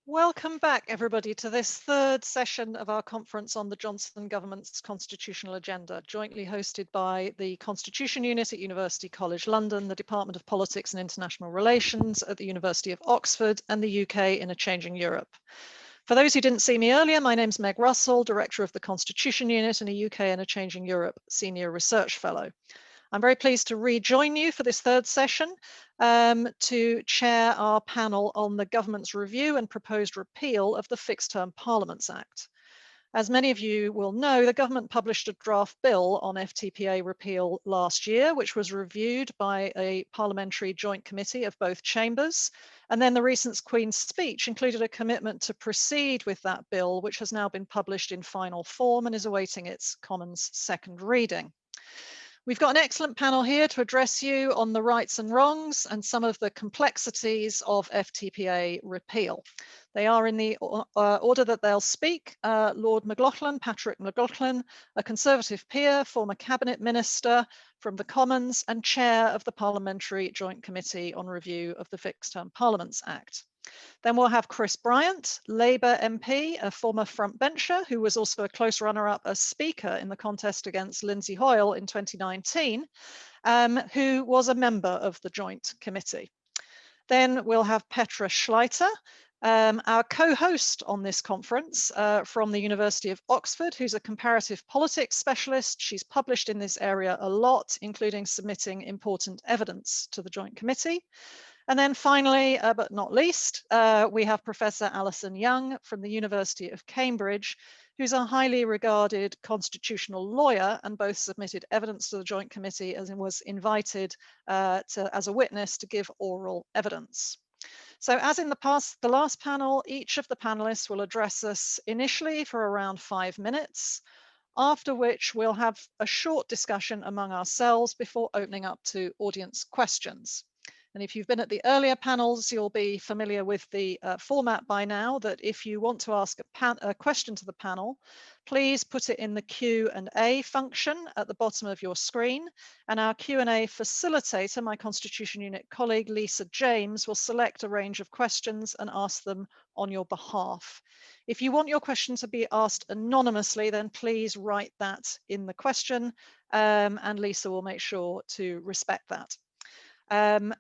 Welcome back, everybody, to this third session of our conference on the Johnson government's constitutional agenda, jointly hosted by the Constitution Unit at University College London, the Department of Politics and International Relations at the University of Oxford, and the UK in a Changing Europe. For those who didn't see me earlier, my name's Meg Russell, Director of the Constitution Unit and a UK in a Changing Europe Senior Research Fellow. I'm very pleased to rejoin you for this third session to chair our panel on the government's review and proposed repeal of the Fixed Term Parliaments Act. As many of you will know, the government published a draft bill on FTPA repeal last year, which was reviewed by a parliamentary joint committee of both chambers. And then the recent Queen's speech included a commitment to proceed with that bill, which has now been published in final form and is awaiting its Commons second reading. We've got an excellent panel here to address you on the rights and wrongs and some of the complexities of FTPA repeal. They are in the order that they'll speak. Lord McLoughlin, Patrick McLoughlin, a Conservative peer, former Cabinet Minister from the Commons and Chair of the Parliamentary Joint Committee on Review of the Fixed Term Parliaments Act. Then we'll have Chris Bryant, Labour MP, a former frontbencher who was also a close runner-up as Speaker in the contest against Lindsay Hoyle in 2019, who was a member of the Joint Committee. Then we'll have Petra Schleiter, our co-host on this conference from the University of Oxford, who's a comparative politics specialist. She's published in this area a lot, including submitting important evidence to the Joint Committee. And then finally, but not least, we have Professor Alison Young from the University of Cambridge, who's a highly regarded constitutional lawyer and both submitted evidence to the Joint Committee and was invited as a witness to give oral evidence. So as in the last panel, each of the panelists will address us initially for around 5 minutes, after which we'll have a short discussion among ourselves before opening up to audience questions. And if you've been at the earlier panels, you'll be familiar with the format by now, that if you want to ask a question to the panel, please put it in the Q&A function at the bottom of your screen. And our Q&A facilitator, my Constitution Unit colleague, Lisa James, will select a range of questions and ask them on your behalf. If you want your question to be asked anonymously, then please write that in the question, and Lisa will make sure to respect that. And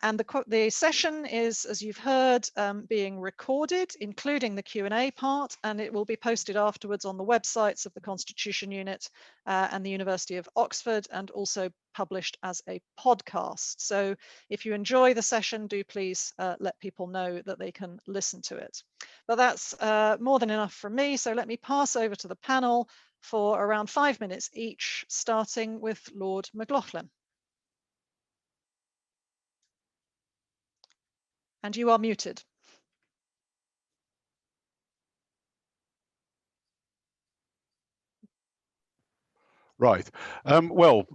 the session is, as you've heard, being recorded, including the Q&A part, and it will be posted afterwards on the websites of the Constitution Unit and the University of Oxford, and also published as a podcast. So if you enjoy the session, do please let people know that they can listen to it. But that's more than enough from me, so let me pass over to the panel for around 5 minutes each, starting with Lord McLoughlin. And you are muted. Right. Well,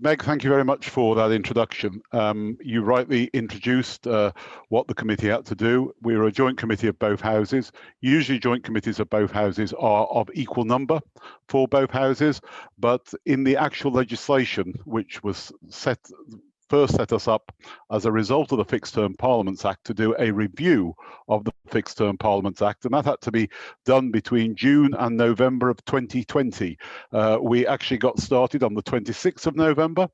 Meg, thank you very much for that introduction. You rightly introduced what the committee had to do. We're a joint committee of both houses. Usually joint committees of both houses are of equal number for both houses, but in the actual legislation, which was first set us up as a result of the Fixed Term Parliaments Act to do a review of the Fixed Term Parliaments Act, and that had to be done between June and November of 2020. We actually got started on the 26th of November,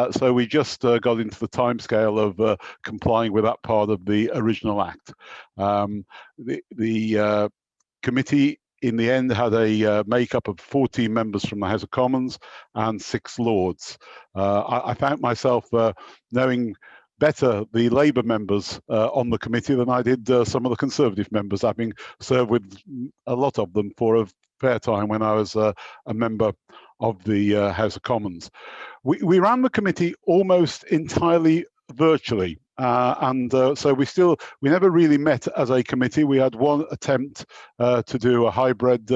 so we just got into the timescale of complying with that part of the original act. The committee in the end had a makeup of 14 members from the House of Commons and 6 Lords. I found myself knowing better the Labour members on the committee than I did some of the Conservative members, having served with a lot of them for a fair time when I was a member of the House of Commons. We ran the committee almost entirely virtually. So we never really met as a committee. We had one attempt to do a hybrid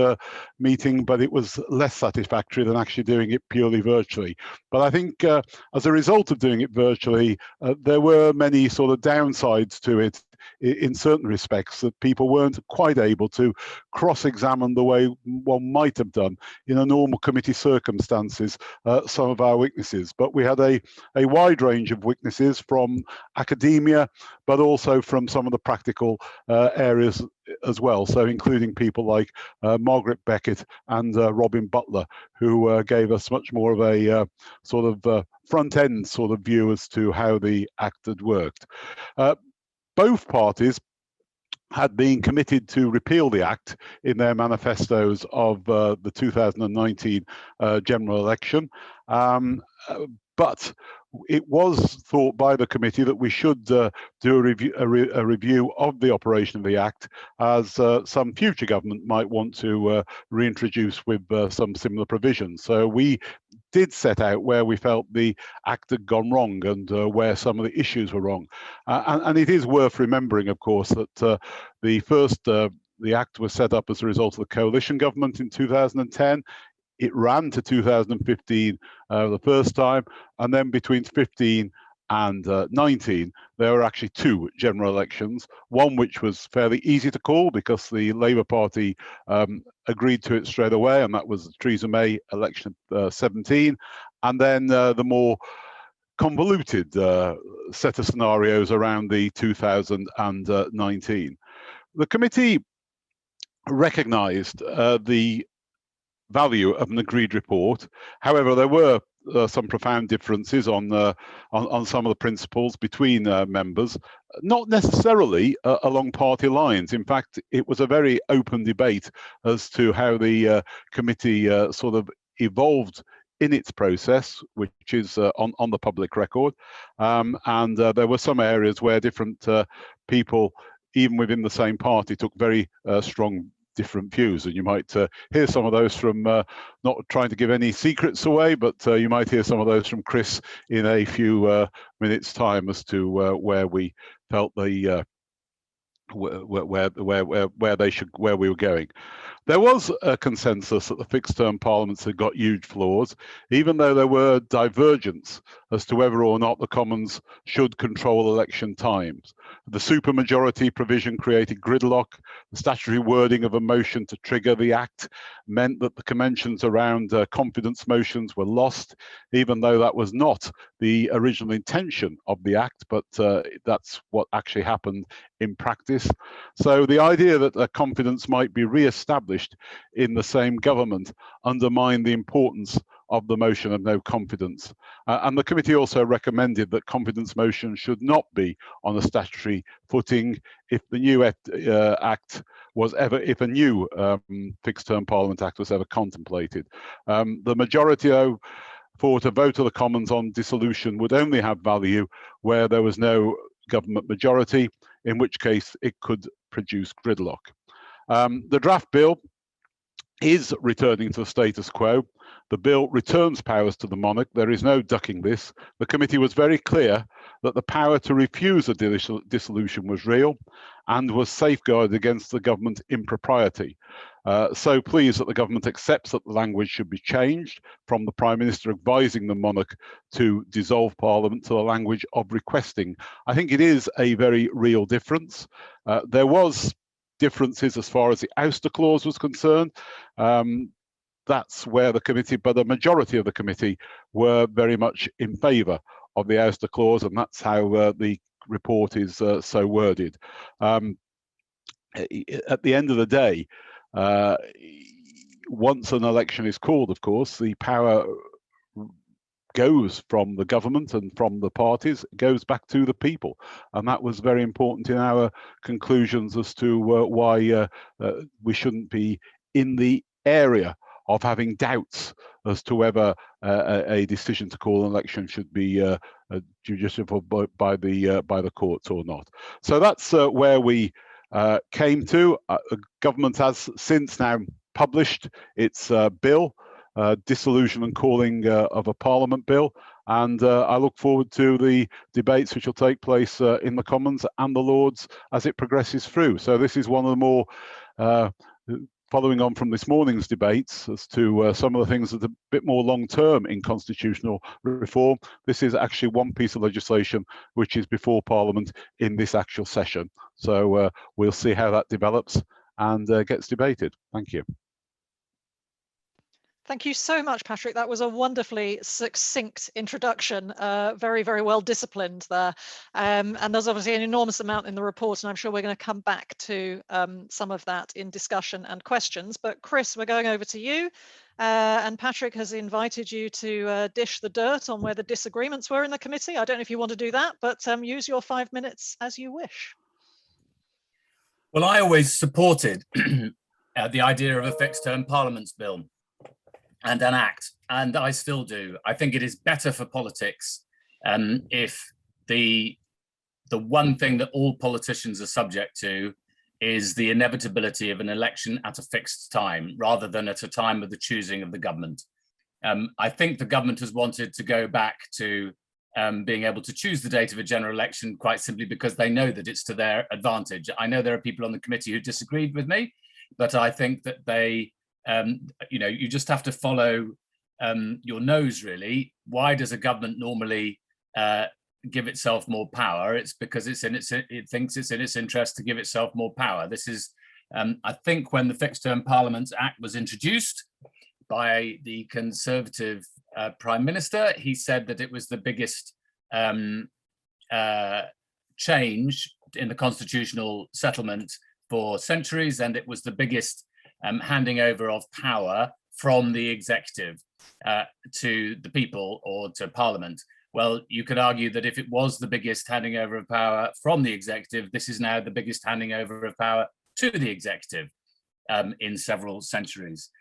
meeting, but it was less satisfactory than actually doing it purely virtually. But I think as a result of doing it virtually, there were many sort of downsides to it, in certain respects that people weren't quite able to cross-examine the way one might have done in a normal committee circumstances some of our witnesses. But we had a wide range of witnesses from academia, but also from some of the practical areas as well, so including people like Margaret Beckett and Robin Butler, who gave us much more of a sort of front-end sort of view as to how the Act had worked. Both parties had been committed to repeal the Act in their manifestos of the 2019 general election, but it was thought by the committee that we should do a review of the operation of the Act, as some future government might want to reintroduce with some similar provisions. So we did set out where we felt the Act had gone wrong and where some of the issues were wrong. And it is worth remembering, of course, that the Act was set up as a result of the coalition government in 2010. It ran to 2015 the first time, and then between 15 and 19, there were actually two general elections, one which was fairly easy to call because the Labour Party agreed to it straight away, and that was the Theresa May election 17, and then the more convoluted set of scenarios around the 2019. The committee recognised the value of an agreed report. However, there were some profound differences on some of the principles between members, not necessarily along party lines. In fact, it was a very open debate as to how the committee sort of evolved in its process, which is on the public record. And there were some areas where different people, even within the same party, took very strong different views, and you might hear some of those from, not trying to give any secrets away, but you might hear some of those from Chris in a few minutes' time as to where we felt the where we were going. There was a consensus that the fixed-term parliaments had got huge flaws, even though there were divergence as to whether or not the Commons should control election times. The supermajority provision created gridlock. The statutory wording of a motion to trigger the Act meant that the conventions around confidence motions were lost, even though that was not the original intention of the Act, but that's what actually happened in practice. So the idea that confidence might be re-established in the same government undermined the importance of the motion of no confidence. And the committee also recommended that confidence motions should not be on a statutory footing if the new Act was ever, if a new fixed-term Parliament Act was ever contemplated. The majority, though, thought a vote of the Commons on dissolution would only have value where there was no government majority, in which case it could produce gridlock. The draft bill is returning to the status quo. The bill returns powers to the monarch. There is no ducking this. The committee was very clear that the power to refuse a dissolution was real and was safeguarded against the government impropriety. So pleased that the government accepts that the language should be changed from the Prime Minister advising the monarch to dissolve Parliament to the language of requesting. I think it is a very real difference. There was differences as far as the Ouster Clause was concerned. That's where the committee, but the majority of the committee were very much in favour of the Ouster Clause, and that's how the report is so worded. At the end of the day, once an election is called, of course, the power goes from the government and from the parties, goes back to the people. And that was very important in our conclusions as to why we shouldn't be in the area of having doubts as to whether a decision to call an election should be judiciable by the courts or not. So that's where we came to. Government has since now published its bill, Dissolution and Calling of a Parliament Bill, and I look forward to the debates which will take place in the Commons and the Lords as it progresses through. So this is one of the more following on from this morning's debates as to some of the things that are a bit more long-term in constitutional reform, this is actually one piece of legislation which is before Parliament in this actual session. So we'll see how that develops and gets debated. Thank you. Thank you so much, Patrick. That was a wonderfully succinct introduction, very, very well disciplined there. And there's obviously an enormous amount in the report, and I'm sure we're going to come back to some of that in discussion and questions. But Chris, we're going over to you. And Patrick has invited you to dish the dirt on where the disagreements were in the committee. I don't know if you want to do that, but use your 5 minutes as you wish. Well, I always supported the idea of a fixed-term Parliaments bill and an act, and I still do. I think it is better for politics if the one thing that all politicians are subject to is the inevitability of an election at a fixed time, rather than at a time of the choosing of the government. I think the government has wanted to go back to being able to choose the date of a general election quite simply because they know that it's to their advantage. I know there are people on the committee who disagreed with me, but I think that they you just have to follow your nose, really. Why does a government normally give itself more power? It's because it thinks it's in its interest to give itself more power. This is, I think, when the Fixed Term Parliaments Act was introduced by the Conservative Prime Minister, he said that it was the biggest change in the constitutional settlement for centuries, and it was the biggest handing over of power from the executive to the people or to Parliament. Well, you could argue that if it was the biggest handing over of power from the executive, this is now the biggest handing over of power to the executive in several centuries.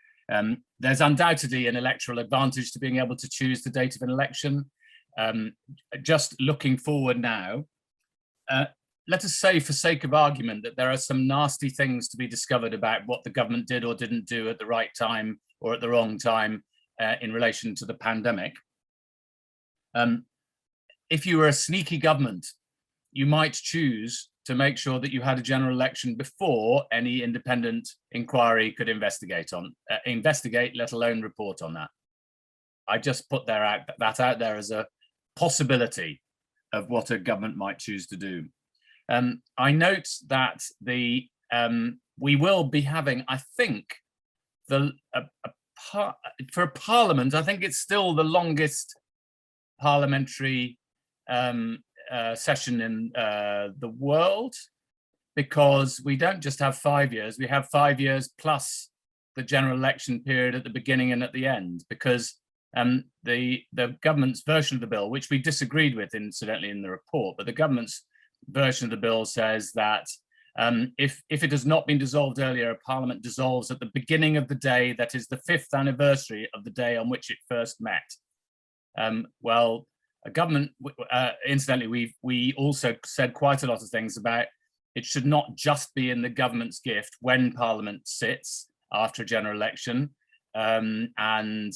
There's undoubtedly an electoral advantage to being able to choose the date of an election. Just looking forward now, let us say, for sake of argument, that there are some nasty things to be discovered about what the government did or didn't do at the right time or at the wrong time in relation to the pandemic. If you were a sneaky government, you might choose to make sure that you had a general election before any independent inquiry could investigate, let alone report on that. I just put that out there as a possibility of what a government might choose to do. I note that we will be having, I think, for a parliament, I think it's still the longest parliamentary session in the world, because we don't just have 5 years, we have 5 years plus the general election period at the beginning and at the end, because the government's version of the bill, which we disagreed with incidentally in the report, but the government's version of the bill says that if it has not been dissolved earlier, a parliament dissolves at the beginning of the day that is the 5th anniversary of the day on which it first met. Well, a government, incidentally, we also said quite a lot of things about it should not just be in the government's gift when Parliament sits after a general election and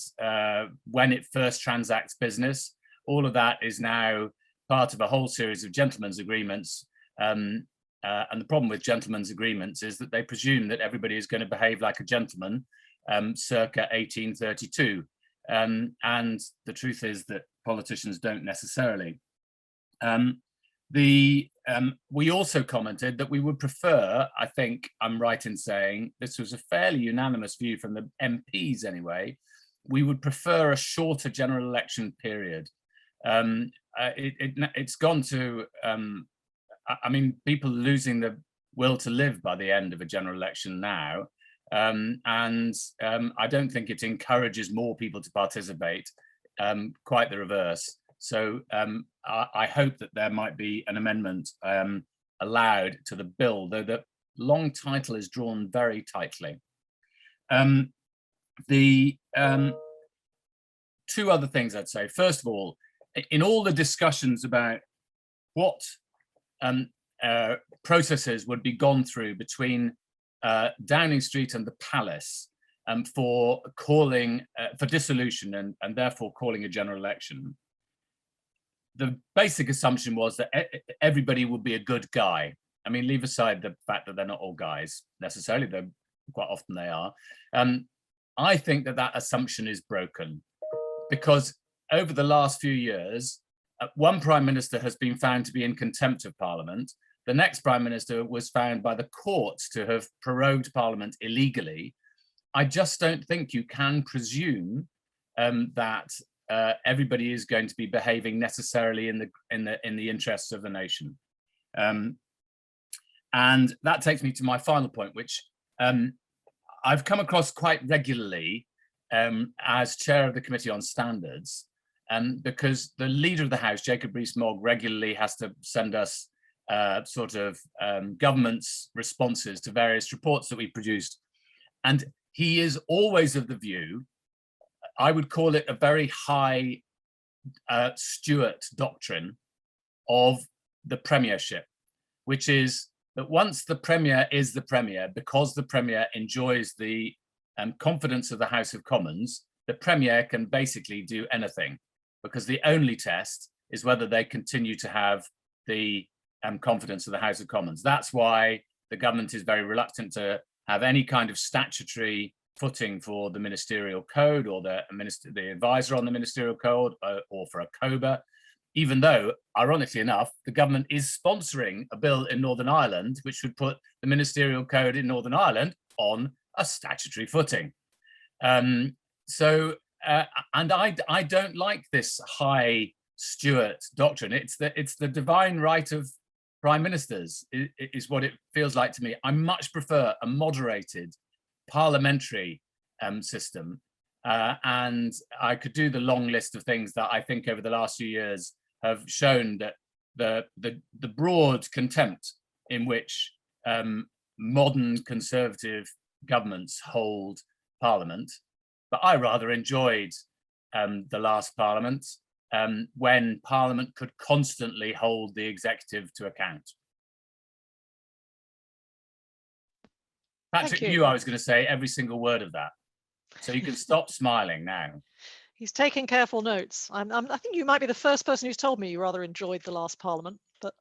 when it first transacts business. All of that is now part of a whole series of gentlemen's agreements. And the problem with gentlemen's agreements is that they presume that everybody is going to behave like a gentleman circa 1832. And the truth is that politicians don't necessarily. We also commented that we would prefer, I think I'm right in saying, this was a fairly unanimous view from the MPs anyway, we would prefer a shorter general election period. It's gone to, I mean, people losing the will to live by the end of a general election now. I don't think it encourages more people to participate, quite the reverse. So I hope that there might be an amendment allowed to the bill, though the long title is drawn very tightly. Two other things I'd say. First of all, in all the discussions about what processes would be gone through between Downing Street and the Palace for calling for dissolution and therefore calling a general election, the basic assumption was that everybody would be a good guy. I mean, leave aside the fact that they're not all guys necessarily. quite often they are. I think that that assumption is broken, because over the last few years, one Prime Minister has been found to be in contempt of Parliament. The next Prime Minister was found by the courts to have prorogued Parliament illegally. I just don't think you can presume that everybody is going to be behaving necessarily in the interests of the nation. And that takes me to my final point, which I've come across quite regularly as chair of the Committee on Standards, because the leader of the House, Jacob Rees-Mogg, regularly has to send us government's responses to various reports that we produced. And he is always of the view, I would call it a very high Stuart doctrine of the premiership, which is that once the Premier is the Premier, because the Premier enjoys the confidence of the House of Commons, the Premier can basically do anything, because the only test is whether they continue to have the confidence of the House of Commons. That's why the government is very reluctant to have any kind of statutory footing for the ministerial code or the advisor on the ministerial code or for a COBA, even though, ironically enough, the government is sponsoring a bill in Northern Ireland which would put the ministerial code in Northern Ireland on a statutory footing. And I don't like this high Stuart doctrine. It's the divine right of prime ministers is what it feels like to me. I much prefer a moderated parliamentary system, and I could do the long list of things that I think over the last few years have shown that the broad contempt in which modern conservative governments hold Parliament. But I rather enjoyed the last Parliament, when Parliament could constantly hold the executive to account. Patrick knew I was going to say every single word of that, so you can stop smiling now. He's taking careful notes. I think you might be the first person who's told me you rather enjoyed the last Parliament, but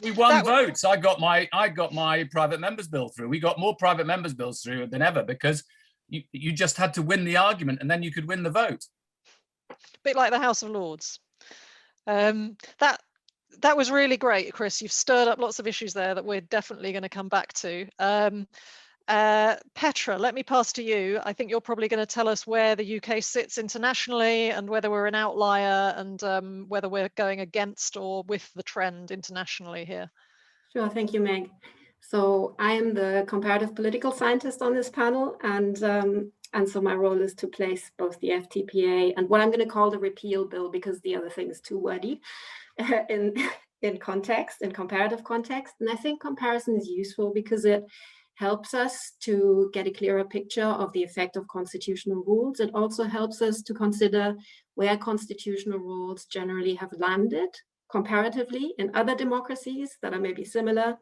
we won votes. I got my private members bill through. We got more private members bills through than ever, because you just had to win the argument and then you could win the vote. A bit like the House of Lords. That was really great, Chris. You've stirred up lots of issues there that we're definitely going to come back to. Petra, let me pass to you. I think you're probably going to tell us where the UK sits internationally and whether we're an outlier and whether we're going against or with the trend internationally here. Sure, thank you, Meg. So I am the comparative political scientist on this panel, and so my role is to place both the FTPA and what I'm going to call the repeal bill, because the other thing is too wordy, in context, in comparative context. And I think comparison is useful because it helps us to get a clearer picture of the effect of constitutional rules. It also helps us to consider where constitutional rules generally have landed comparatively in other democracies that are maybe similar,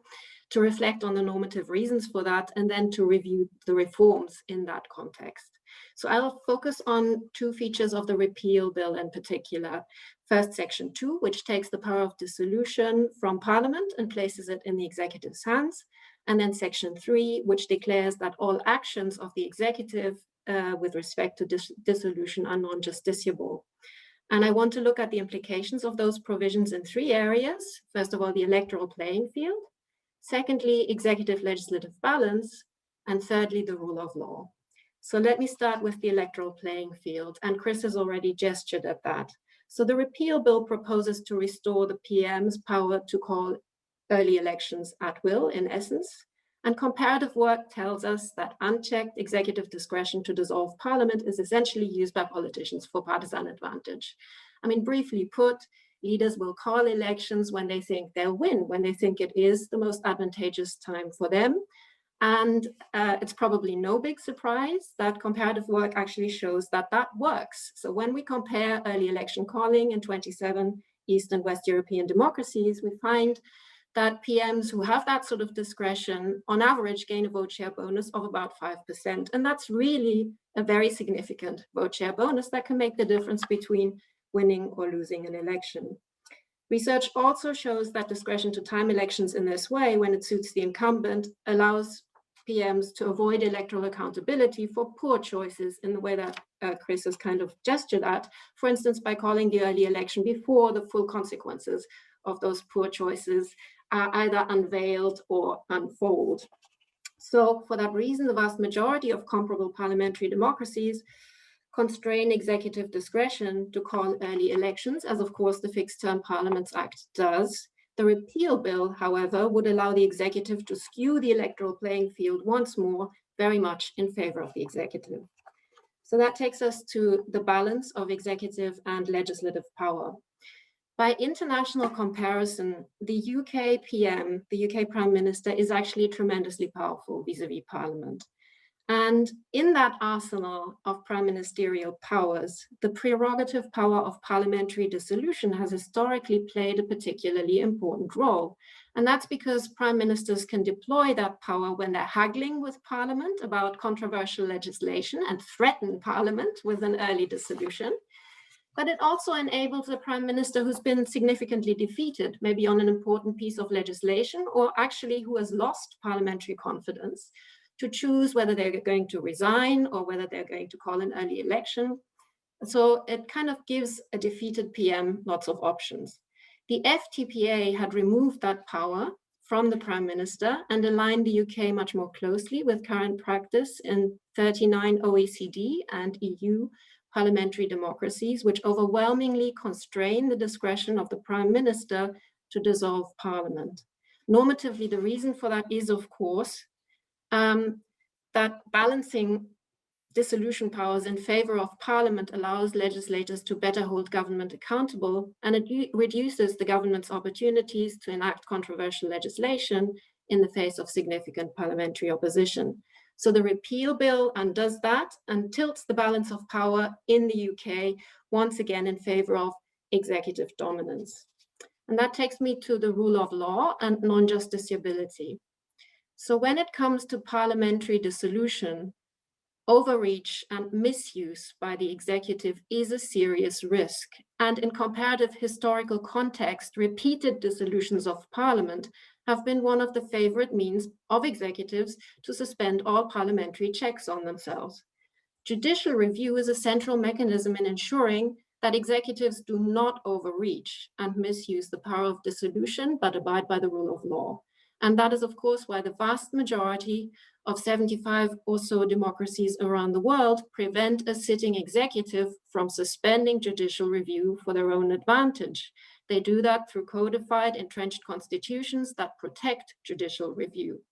to reflect on the normative reasons for that, and then to review the reforms in that context. So I'll focus on two features of the repeal bill in particular. First, Section 2, which takes the power of dissolution from Parliament and places it in the executive's hands. And then Section 3, which declares that all actions of the executive with respect to dissolution are non-justiciable. And I want to look at the implications of those provisions in three areas. First of all, the electoral playing field. Secondly, executive legislative balance. And thirdly, the rule of law. So let me start with the electoral playing field. And Chris has already gestured at that. So the repeal bill proposes to restore the PM's power to call early elections at will, in essence. And comparative work tells us that unchecked executive discretion to dissolve Parliament is essentially used by politicians for partisan advantage. I mean, briefly put, leaders will call elections when they think they'll win, when they think it is the most advantageous time for them. And it's probably no big surprise that comparative work actually shows that that works. So when we compare early election calling in 27 East and West European democracies, we find that PMs who have that sort of discretion on average gain a vote share bonus of about 5%. And that's really a very significant vote share bonus that can make the difference between winning or losing an election. Research also shows that discretion to time elections in this way, when it suits the incumbent, allows PMs to avoid electoral accountability for poor choices in the way that Chris has kind of gestured at, for instance, by calling the early election before the full consequences of those poor choices are either unveiled or unfold. So for that reason, the vast majority of comparable parliamentary democracies constrain executive discretion to call early elections, as of course the Fixed Term Parliaments Act does. The repeal bill, however, would allow the executive to skew the electoral playing field once more, very much in favor of the executive. So that takes us to the balance of executive and legislative power. By international comparison, the UK PM, the UK Prime Minister, is actually tremendously powerful vis-a-vis Parliament. And in that arsenal of prime ministerial powers, the prerogative power of parliamentary dissolution has historically played a particularly important role. And that's because prime ministers can deploy that power when they're haggling with Parliament about controversial legislation and threaten Parliament with an early dissolution. But it also enables a prime minister who's been significantly defeated, maybe on an important piece of legislation, or actually who has lost parliamentary confidence, to choose whether they're going to resign or whether they're going to call an early election. So it kind of gives a defeated PM lots of options. The FTPA had removed that power from the Prime Minister and aligned the UK much more closely with current practice in 39 OECD and EU parliamentary democracies, which overwhelmingly constrain the discretion of the Prime Minister to dissolve Parliament. Normatively, the reason for that is, of course, that balancing dissolution powers in favor of Parliament allows legislators to better hold government accountable, and it reduces the government's opportunities to enact controversial legislation in the face of significant parliamentary opposition. So the repeal bill undoes that and tilts the balance of power in the UK once again in favor of executive dominance. And that takes me to the rule of law and non-justiciability. So when it comes to parliamentary dissolution, overreach and misuse by the executive is a serious risk. And in comparative historical context, repeated dissolutions of Parliament have been one of the favorite means of executives to suspend all parliamentary checks on themselves. Judicial review is a central mechanism in ensuring that executives do not overreach and misuse the power of dissolution, but abide by the rule of law. And that is, of course, why the vast majority of 75 or so democracies around the world prevent a sitting executive from suspending judicial review for their own advantage. They do that through codified, entrenched constitutions that protect judicial review.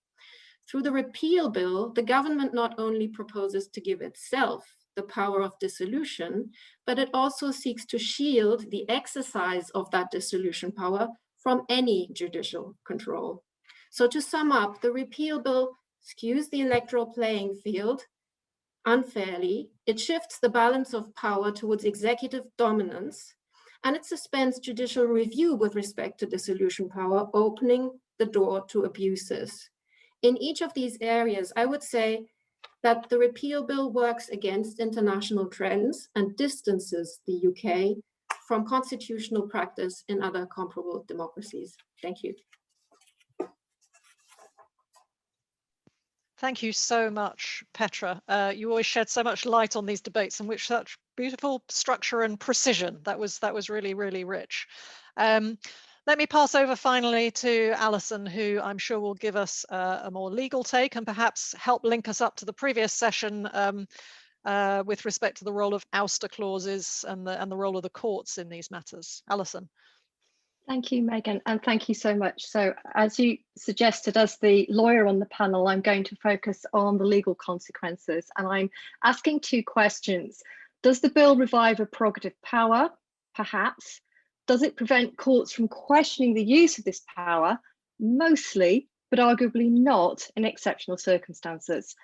Through the repeal bill, the government not only proposes to give itself the power of dissolution, but it also seeks to shield the exercise of that dissolution power from any judicial control. So to sum up, the repeal bill skews the electoral playing field unfairly. It shifts the balance of power towards executive dominance, and it suspends judicial review with respect to dissolution power, opening the door to abuses. In each of these areas, I would say that the repeal bill works against international trends and distances the UK from constitutional practice in other comparable democracies. Thank you. Thank you so much, Petra. You always shed so much light on these debates and with such beautiful structure and precision. That was really, really rich. Let me pass over finally to Alison, who I'm sure will give us a more legal take and perhaps help link us up to the previous session with respect to the role of ouster clauses and the role of the courts in these matters. Alison. Thank you, Megan, and thank you so much. So as you suggested, as the lawyer on the panel, I'm going to focus on the legal consequences, and I'm asking two questions. Does the bill revive a prerogative power? Perhaps. Does it prevent courts from questioning the use of this power? Mostly, but arguably not in exceptional circumstances.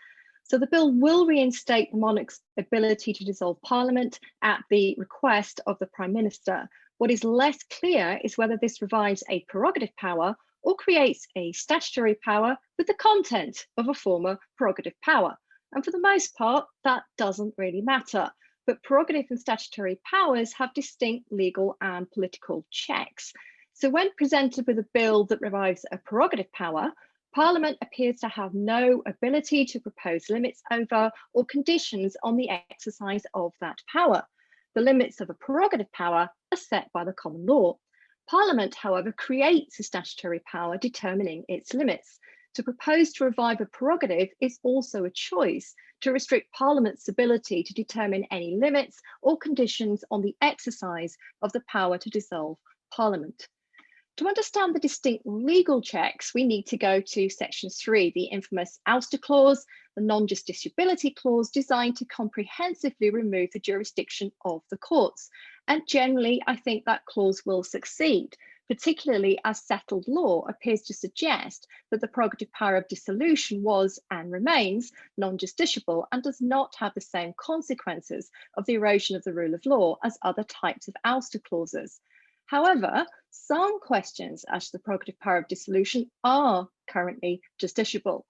So the bill will reinstate the monarch's ability to dissolve Parliament at the request of the Prime Minister. What is less clear is whether this revives a prerogative power or creates a statutory power with the content of a former prerogative power. And for the most part, that doesn't really matter. But prerogative and statutory powers have distinct legal and political checks. So when presented with a bill that revives a prerogative power, Parliament appears to have no ability to propose limits over or conditions on the exercise of that power. The limits of a prerogative power are set by the common law. Parliament, however, creates a statutory power determining its limits. To propose to revive a prerogative is also a choice to restrict Parliament's ability to determine any limits or conditions on the exercise of the power to dissolve Parliament. To understand the distinct legal checks, we need to go to section 3, the infamous Ouster Clause, the non-justiciability clause designed to comprehensively remove the jurisdiction of the courts. And generally, I think that clause will succeed, particularly as settled law appears to suggest that the prerogative power of dissolution was and remains non-justiciable and does not have the same consequences of the erosion of the rule of law as other types of ouster clauses. However, some questions as to the prerogative power of dissolution are currently justiciable.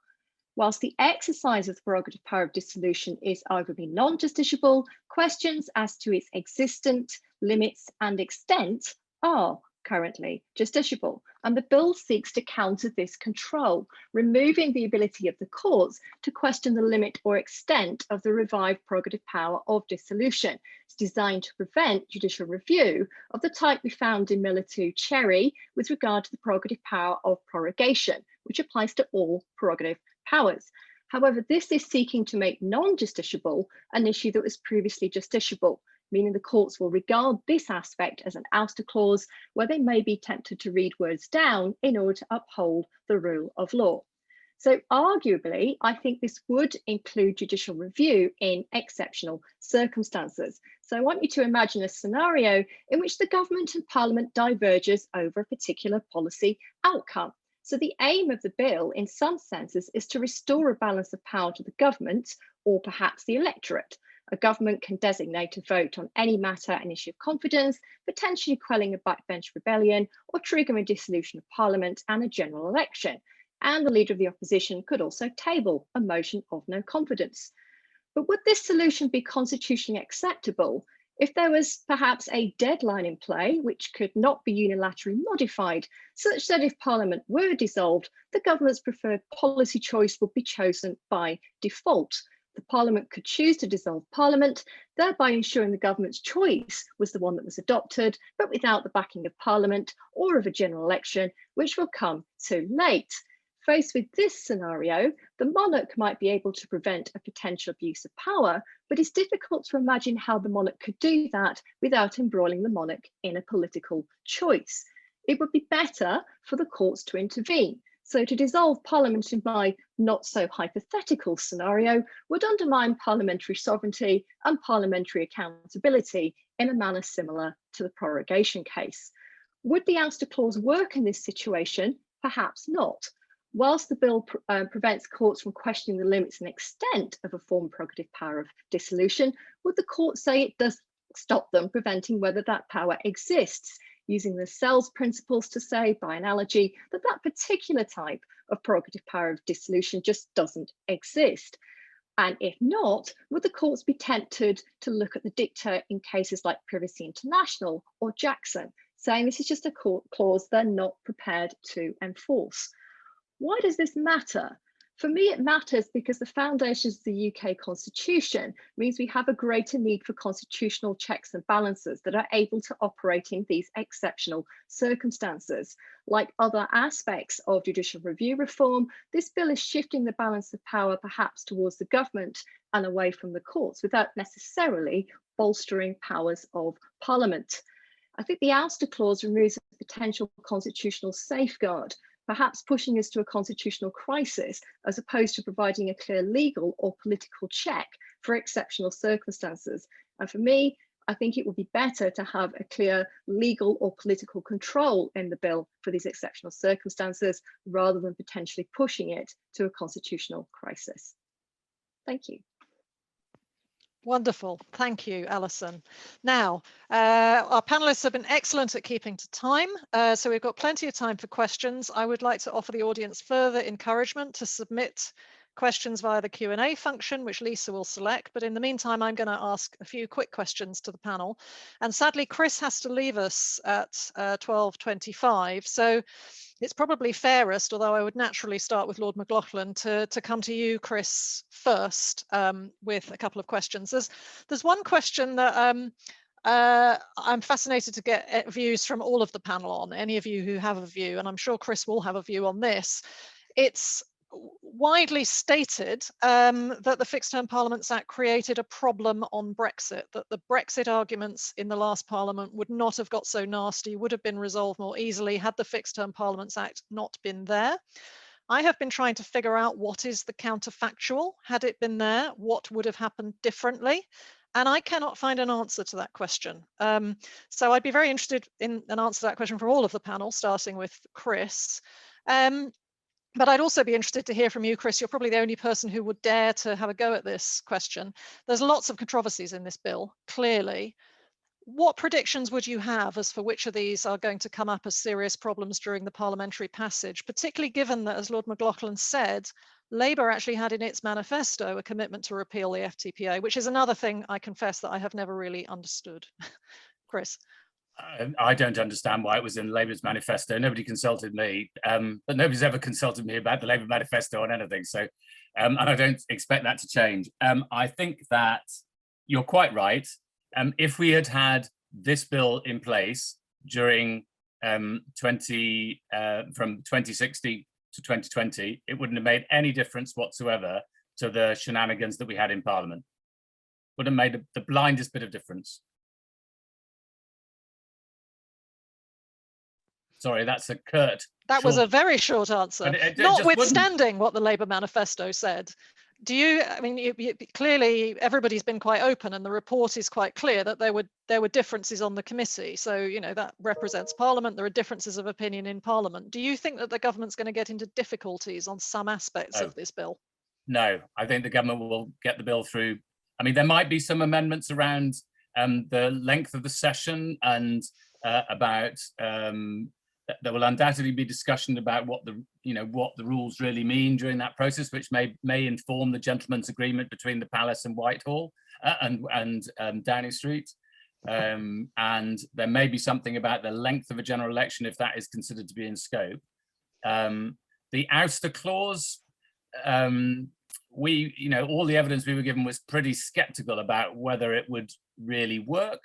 Whilst the exercise of the prerogative power of dissolution is arguably non-justiciable, questions as to its existence, limits and extent are currently justiciable, and the bill seeks to counter this control, removing the ability of the courts to question the limit or extent of the revived prerogative power of dissolution. It's designed to prevent judicial review of the type we found in Miller 2 Cherry with regard to the prerogative power of prorogation, which applies to all prerogative powers. However, this is seeking to make non-justiciable an issue that was previously justiciable, meaning the courts will regard this aspect as an ouster clause where they may be tempted to read words down in order to uphold the rule of law. So arguably, I think this would include judicial review in exceptional circumstances. So I want you to imagine a scenario in which the government and Parliament diverges over a particular policy outcome. So the aim of the bill, in some senses, is to restore a balance of power to the government or perhaps the electorate. A government can designate a vote on any matter an issue of confidence, potentially quelling a backbench rebellion or triggering a dissolution of Parliament and a general election. And the leader of the opposition could also table a motion of no confidence. But would this solution be constitutionally acceptable if there was perhaps a deadline in play which could not be unilaterally modified, such that if Parliament were dissolved, the government's preferred policy choice would be chosen by default? The Parliament could choose to dissolve Parliament, thereby ensuring the government's choice was the one that was adopted, but without the backing of Parliament or of a general election, which will come too late. Faced with this scenario, the monarch might be able to prevent a potential abuse of power, but it's difficult to imagine how the monarch could do that without embroiling the monarch in a political choice. It would be better for the courts to intervene. So to dissolve Parliament in my not so hypothetical scenario would undermine parliamentary sovereignty and parliamentary accountability in a manner similar to the prorogation case. Would the ouster clause work in this situation? Perhaps not. Whilst the bill prevents courts from questioning the limits and extent of a former prerogative power of dissolution, would the court say it does stop them preventing whether that power exists, using the cells principles to say, by analogy, that that particular type of prerogative power of dissolution just doesn't exist? And if not, would the courts be tempted to look at the dicta in cases like Privacy International or Jackson, saying this is just a clause they're not prepared to enforce? Why does this matter? For me, it matters because the foundations of the UK Constitution means we have a greater need for constitutional checks and balances that are able to operate in these exceptional circumstances. Like other aspects of judicial review reform, this bill is shifting the balance of power perhaps towards the government and away from the courts without necessarily bolstering powers of Parliament. I think the ouster clause removes a potential constitutional safeguard, perhaps pushing us to a constitutional crisis, as opposed to providing a clear legal or political check for exceptional circumstances. And for me, I think it would be better to have a clear legal or political control in the bill for these exceptional circumstances, rather than potentially pushing it to a constitutional crisis. Thank you. Wonderful. Thank you, Alison. Now, our panelists have been excellent at keeping to time, so we've got plenty of time for questions. I would like to offer the audience further encouragement to submit questions via the Q&A function, which Lisa will select. But in the meantime, I'm going to ask a few quick questions to the panel. And sadly, Chris has to leave us at 12:25. So it's probably fairest, although I would naturally start with Lord McLoughlin, to come to you, Chris, first with a couple of questions. There's one question that I'm fascinated to get views from all of the panel on, any of you who have a view, and I'm sure Chris will have a view on this. It's widely stated that the Fixed Term Parliaments Act created a problem on Brexit, that the Brexit arguments in the last Parliament would not have got so nasty, would have been resolved more easily had the Fixed Term Parliaments Act not been there. I have been trying to figure out what is the counterfactual. Had it been there, what would have happened differently? And I cannot find an answer to that question. So I'd be very interested in an answer to that question from all of the panel, starting with Chris. But I'd also be interested to hear from you, Chris. You're probably the only person who would dare to have a go at this question. There's lots of controversies in this bill, clearly. What predictions would you have as for which of these are going to come up as serious problems during the parliamentary passage, particularly given that, as Lord McLoughlin said, Labour actually had in its manifesto a commitment to repeal the FTPA, which is another thing I confess that I have never really understood. Chris. I don't understand why it was in Labour's manifesto. Nobody consulted me, but nobody's ever consulted me about the Labour manifesto on anything. So, and I don't expect that to change. I think that you're quite right. If we had had this bill in place during from 2060 to 2020, it wouldn't have made any difference whatsoever to the shenanigans that we had in Parliament. Would have made the blindest bit of difference. Sorry, that's a curt. That was a very short answer. Notwithstanding what the Labour manifesto said. Do you? I mean, clearly everybody's been quite open, and the report is quite clear that there were differences on the committee. So you know that represents Parliament. There are differences of opinion in Parliament. Do you think that the government's going to get into difficulties on some aspects of this bill? No, I think the government will get the bill through. I mean, there might be some amendments around the length of the session and about. There will undoubtedly be discussion about what the rules really mean during that process, which may inform the gentleman's agreement between the Palace and Whitehall and Downing Street. And there may be something about the length of a general election if that is considered to be in scope. The Ouster Clause, all the evidence we were given was pretty skeptical about whether it would really work.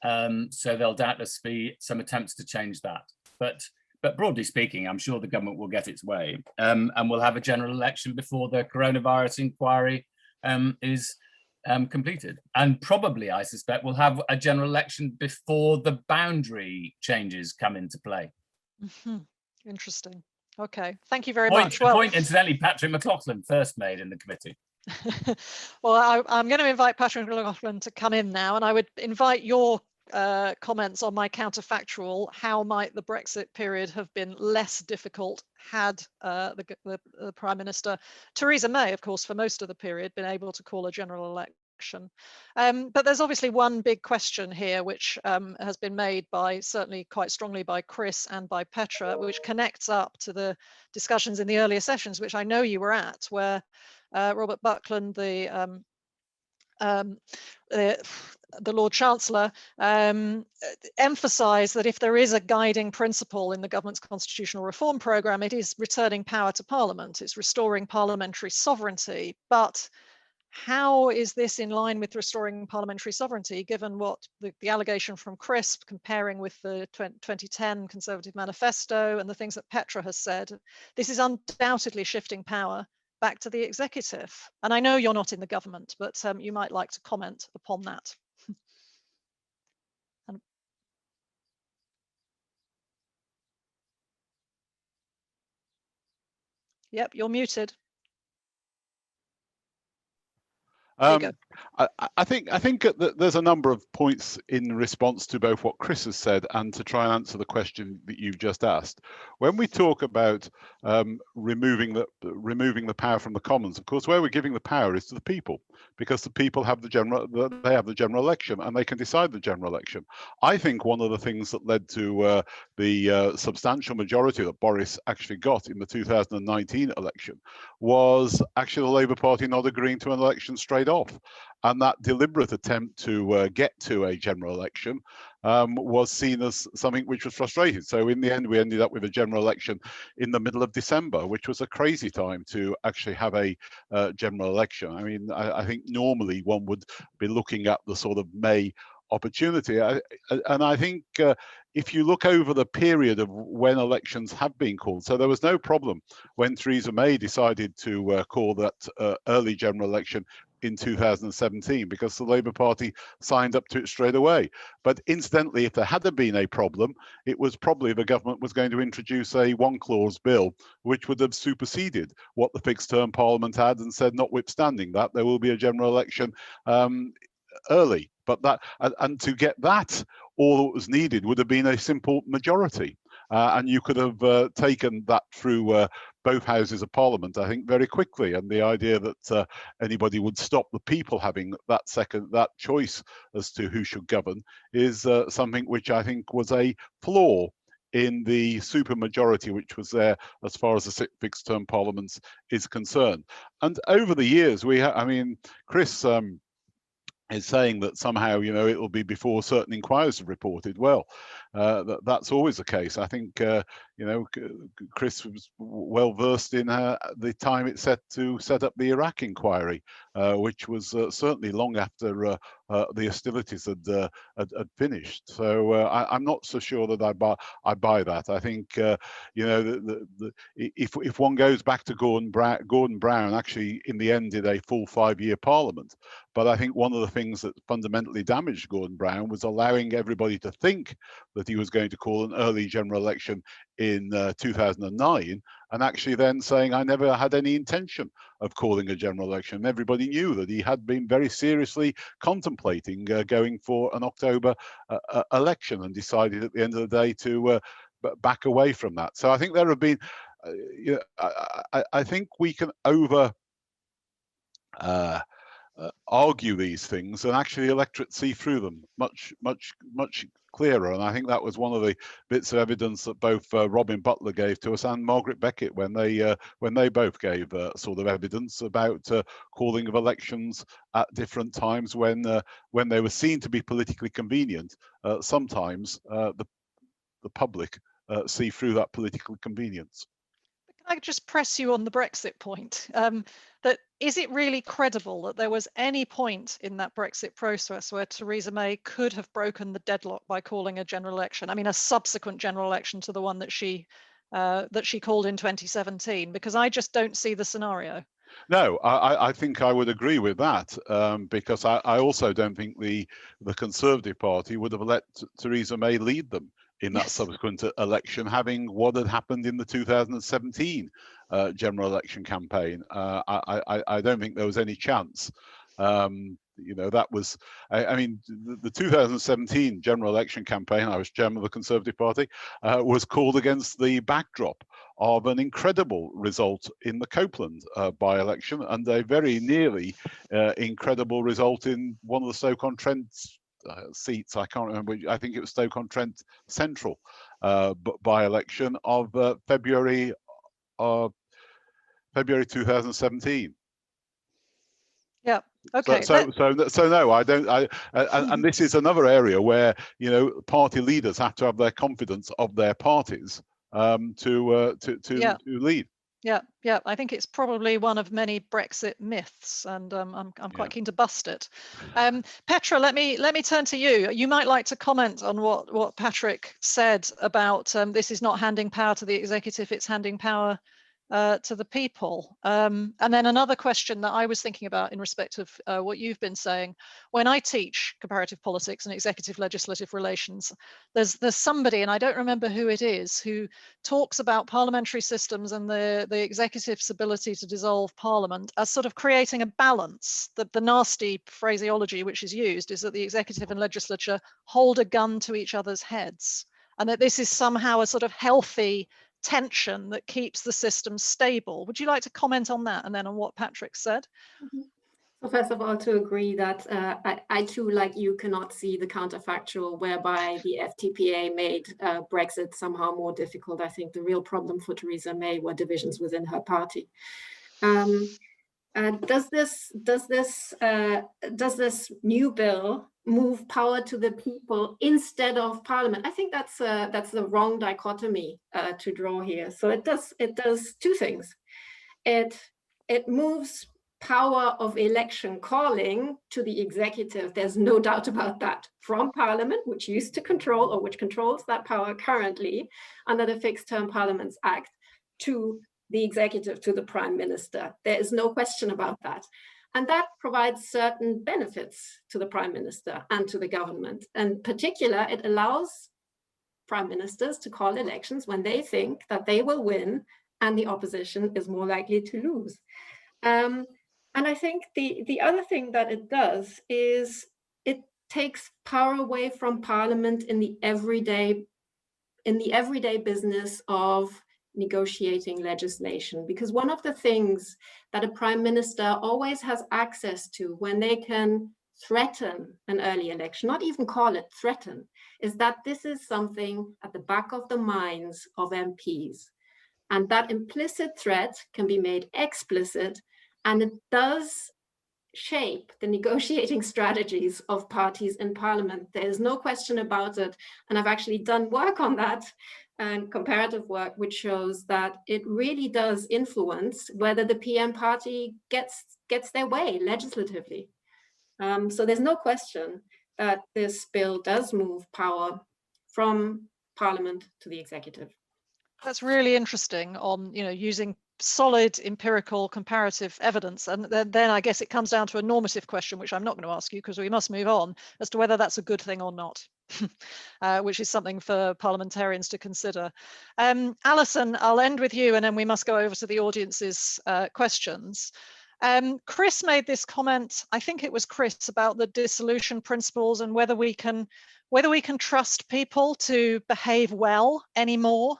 So there'll doubtless be some attempts to change that. But broadly speaking, I'm sure the government will get its way, and we'll have a general election before the coronavirus inquiry is completed. And probably, I suspect, we'll have a general election before the boundary changes come into play. Mm-hmm. Interesting. Okay, thank you very much. Well, point, incidentally, Patrick McLoughlin first made in the committee. Well, I'm going to invite Patrick McLoughlin to come in now, and I would invite your comments on my counterfactual. How might the Brexit period have been less difficult had the Prime Minister, Theresa May, of course, for most of the period, been able to call a general election? But there's obviously one big question here, which has been made certainly quite strongly by Chris and by Petra, which connects up to the discussions in the earlier sessions, which I know you were at, where Robert Buckland, the Lord Chancellor, emphasised that if there is a guiding principle in the government's constitutional reform programme, it is returning power to Parliament. It's restoring parliamentary sovereignty. But how is this in line with restoring parliamentary sovereignty, given what the allegation from Chris, comparing with the 2010 Conservative Manifesto and the things that Petra has said? This is undoubtedly shifting power back to the executive. And I know you're not in the government, but you might like to comment upon that. Yep, you're muted. I think that there's a number of points in response to both what Chris has said and to try and answer the question that you've just asked. When we talk about removing the power from the Commons, of course, where we're giving the power is to the people, because the people have the general election and they can decide the general election. I think one of the things that led to the substantial majority that Boris actually got in the 2019 election was actually the Labour Party not agreeing to an election straight off. And that deliberate attempt to get to a general election was seen as something which was frustrated. So in the end, we ended up with a general election in the middle of December, which was a crazy time to actually have a general election. I mean, I think normally one would be looking at the sort of May opportunity. And I think if you look over the period of when elections have been called, so there was no problem when Theresa May decided to call that early general election in 2017, because the Labour Party signed up to it straight away. But incidentally, if there had been a problem, it was probably the government was going to introduce a one-clause bill, which would have superseded what the fixed term Parliament had and said, notwithstanding that, there will be a general election early. But that, and to get that, all that was needed would have been a simple majority. And you could have taken that through both houses of Parliament, I think, very quickly. And the idea that anybody would stop the people having that choice as to who should govern is something which I think was a flaw in the supermajority which was there as far as the fixed term parliaments is concerned. And over the years, I mean, Chris is saying that somehow, you know, it will be before certain inquiries are reported. Well, that's always the case. I think, you know, Chris was well versed in the time it set up the Iraq inquiry, which was certainly long after the hostilities had finished. So I'm not so sure that I buy that. I think, you know, if one goes back to Gordon Brown actually in the end did a full 5-year parliament. But I think one of the things that fundamentally damaged Gordon Brown was allowing everybody to think that he was going to call an early general election in 2009, and actually then saying, I never had any intention of calling a general election. Everybody knew that he had been very seriously contemplating going for an October election, and decided at the end of the day to back away from that. So I think there have been, you know, I think we can argue these things, and actually the electorate see through them much clearer. And I think that was one of the bits of evidence that both Robin Butler gave to us and Margaret Beckett when they both gave sort of evidence about calling of elections at different times when they were seen to be politically convenient. Sometimes the public see through that political convenience. Can I just press you on the Brexit point? That is it really credible that there was any point in that Brexit process where Theresa May could have broken the deadlock by calling a general election? I mean, a subsequent general election to the one that she called in 2017, because I just don't see the scenario. No, I think I would agree with that, because I also don't think the Conservative Party would have let Theresa May lead them in that subsequent election, having what had happened in the 2017 general election campaign. I don't think there was any chance. You know, that was, I mean, the 2017 general election campaign, I was chairman of the Conservative Party, was called against the backdrop of an incredible result in the Copeland by-election, and a very nearly incredible result in one of the Stoke-on-Trent seats. I can't remember. I think it was Stoke-on-Trent Central by-election of February 2017. Yeah. Okay. So no, I don't. And this is another area where, you know, party leaders have to have their confidence of their parties to lead. Yeah, I think it's probably one of many Brexit myths, and I'm quite keen to bust it. Petra, let me turn to you. You might like to comment on what Patrick said about this is not handing power to the executive, it's handing power to the people. And then another question that I was thinking about in respect of what you've been saying, when I teach comparative politics and executive legislative relations, there's somebody, and I don't remember who it is, who talks about parliamentary systems and the executive's ability to dissolve parliament as sort of creating a balance. The nasty phraseology which is used is that the executive and legislature hold a gun to each other's heads, and that this is somehow a sort of healthy tension that keeps the system stable. Would you like to comment on that, and then on what Patrick said? So first of all, to agree that I too, like you, cannot see the counterfactual whereby the FTPA made Brexit somehow more difficult. I think the real problem for Theresa May were divisions within her party. Does this new bill move power to the people instead of Parliament? I think that's the wrong dichotomy to draw here. So it does two things. It moves power of election calling to the executive. There's no doubt about that. From Parliament, which used to control, or which controls that power currently under the Fixed Term Parliaments Act, to the executive, to the Prime Minister. There is no question about that. And that provides certain benefits to the Prime Minister and to the government. In particular, it allows Prime Ministers to call elections when they think that they will win and the opposition is more likely to lose. And I think the other thing that it does is it takes power away from Parliament in the everyday business of negotiating legislation, because one of the things that a Prime Minister always has access to when they can threaten an early election, not even call it threaten, is that this is something at the back of the minds of MPs. And that implicit threat can be made explicit, and it does shape the negotiating strategies of parties in Parliament. There is no question about it. And I've actually done work on that, and comparative work, which shows that it really does influence whether the PM party gets their way legislatively. So there's no question that this bill does move power from Parliament to the executive. That's really interesting on, using solid empirical comparative evidence. And then I guess it comes down to a normative question, which I'm not going to ask you because we must move on, as to whether that's a good thing or not, which is something for parliamentarians to consider. Alison, I'll end with you, and then we must go over to the audience's questions. Chris made this comment, I think it was Chris, about the dissolution principles and whether we can trust people to behave well anymore.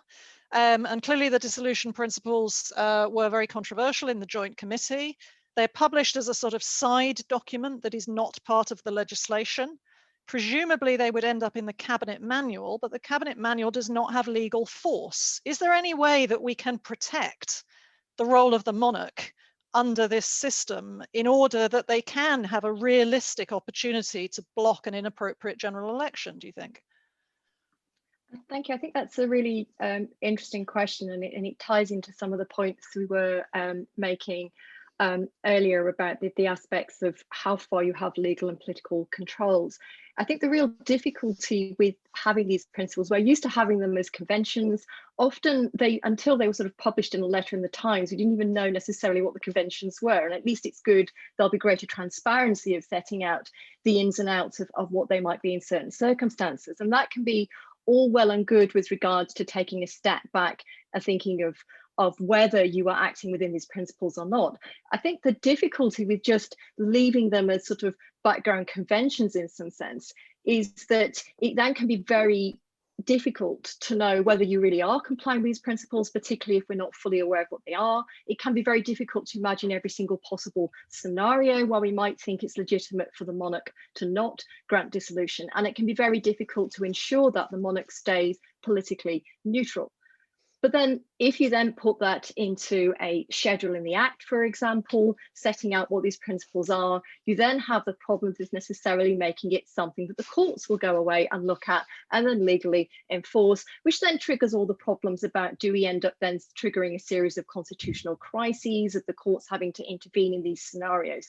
And clearly the dissolution principles were very controversial in the Joint Committee. They're published as a sort of side document that is not part of the legislation. Presumably they would end up in the Cabinet Manual, but the Cabinet Manual does not have legal force. Is there any way that we can protect the role of the monarch under this system in order that they can have a realistic opportunity to block an inappropriate general election, do you think? Thank you. I think that's a really interesting question, and it ties into some of the points we were making earlier about the aspects of how far you have legal and political controls. I think the real difficulty with having these principles, we're used to having them as conventions. Often until they were sort of published in a letter in the Times, we didn't even know necessarily what the conventions were. And at least it's good, there'll be greater transparency of setting out the ins and outs of what they might be in certain circumstances. And that can be all well and good with regards to taking a step back and thinking of whether you are acting within these principles or not. I think the difficulty with just leaving them as sort of background conventions in some sense is that it then can be very difficult to know whether you really are complying with these principles, particularly if we're not fully aware of what they are. It can be very difficult to imagine every single possible scenario where we might think it's legitimate for the monarch to not grant dissolution. And it can be very difficult to ensure that the monarch stays politically neutral. But then if you then put that into a schedule in the Act, for example, setting out what these principles are, you then have the problem with necessarily making it something that the courts will go away and look at and then legally enforce, which then triggers all the problems about, do we end up then triggering a series of constitutional crises of the courts having to intervene in these scenarios?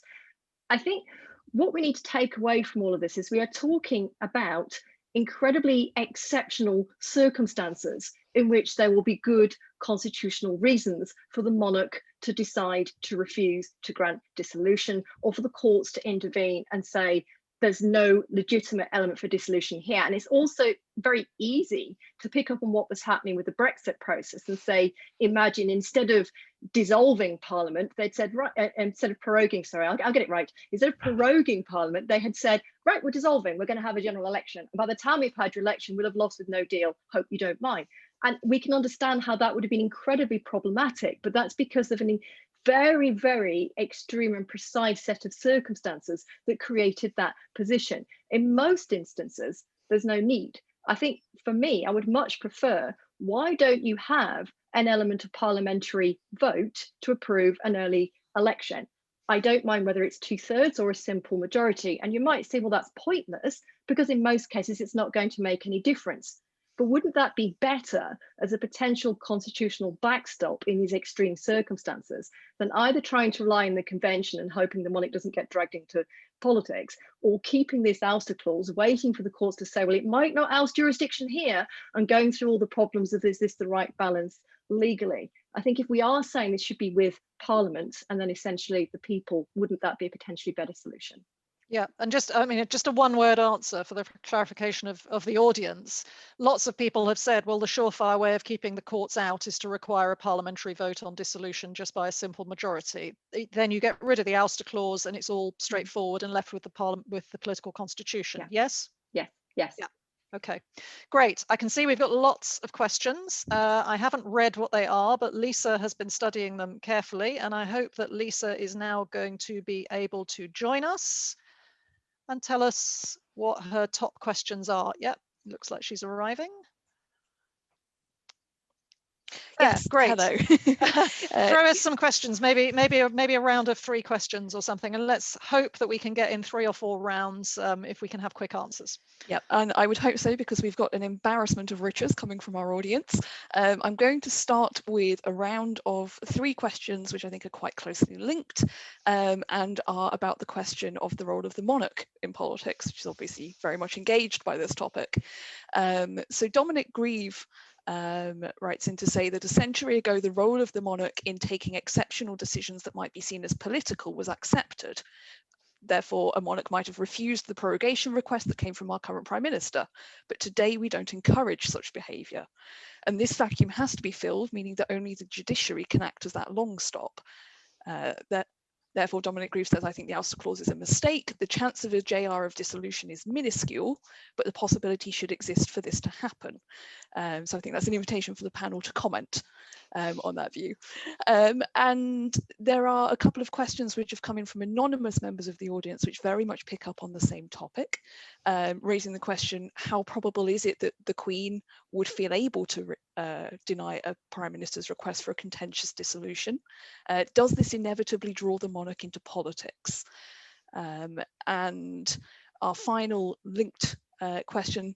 I think what we need to take away from all of this is we are talking about incredibly exceptional circumstances in which there will be good constitutional reasons for the monarch to decide to refuse to grant dissolution, or for the courts to intervene and say there's no legitimate element for dissolution here. And it's also very easy to pick up on what was happening with the Brexit process and say, imagine instead of dissolving Parliament, they'd said, right, instead of proroguing, sorry, I'll get it right. Instead of proroguing Parliament, they had said, right, we're dissolving, we're going to have a general election. And by the time we've had your election, we'll have lost with no deal. Hope you don't mind. And we can understand how that would have been incredibly problematic, but that's because of an very, very extreme and precise set of circumstances that created that position. In most instances, there's no need. I think for me, I would much prefer, why don't you have an element of parliamentary vote to approve an early election? I don't mind whether it's 2/3 or a simple majority. And you might say, well, that's pointless, because in most cases, it's not going to make any difference. But wouldn't that be better as a potential constitutional backstop in these extreme circumstances than either trying to rely on the convention and hoping the monarch doesn't get dragged into politics, or keeping this ouster clause, waiting for the courts to say, well, it might not oust jurisdiction here, and going through all the problems of, is this the right balance legally? I think if we are saying this should be with Parliament and then essentially the people, wouldn't that be a potentially better solution? Yeah, and just, I mean, just a one-word answer for the clarification of the audience. Lots of people have said, well, the surefire way of keeping the courts out is to require a parliamentary vote on dissolution just by a simple majority. Then you get rid of the ouster clause and it's all straightforward and left with the political constitution. Yeah. Yes? Yes, yes. Yeah. Okay, great. I can see we've got lots of questions. I haven't read what they are, but Lisa has been studying them carefully, and I hope that Lisa is now going to be able to join us and tell us what her top questions are. Yep, looks like she's arriving. Yes, great. Hello. Throw us some questions, maybe a round of 3 questions or something, and let's hope that we can get in 3 or 4 rounds if we can have quick answers. Yep, and I would hope so, because we've got an embarrassment of riches coming from our audience. I'm going to start with a round of 3 questions, which I think are quite closely linked, and are about the question of the role of the monarch in politics, which is obviously very much engaged by this topic. So Dominic Grieve writes in to say that a century ago, the role of the monarch in taking exceptional decisions that might be seen as political was accepted. Therefore, a monarch might have refused the prorogation request that came from our current Prime Minister. But today, we don't encourage such behaviour. And this vacuum has to be filled, meaning that only the judiciary can act as that long stop. Therefore, Dominic Grieve says, I think the ouster clause is a mistake. The chance of a JR of dissolution is minuscule, but the possibility should exist for this to happen. So I think that's an invitation for the panel to comment on that view. And there are a couple of questions which have come in from anonymous members of the audience, which very much pick up on the same topic, raising the question, how probable is it that the Queen would feel able to deny a Prime Minister's request for a contentious dissolution? Does this inevitably draw the monarch into politics? And our final linked question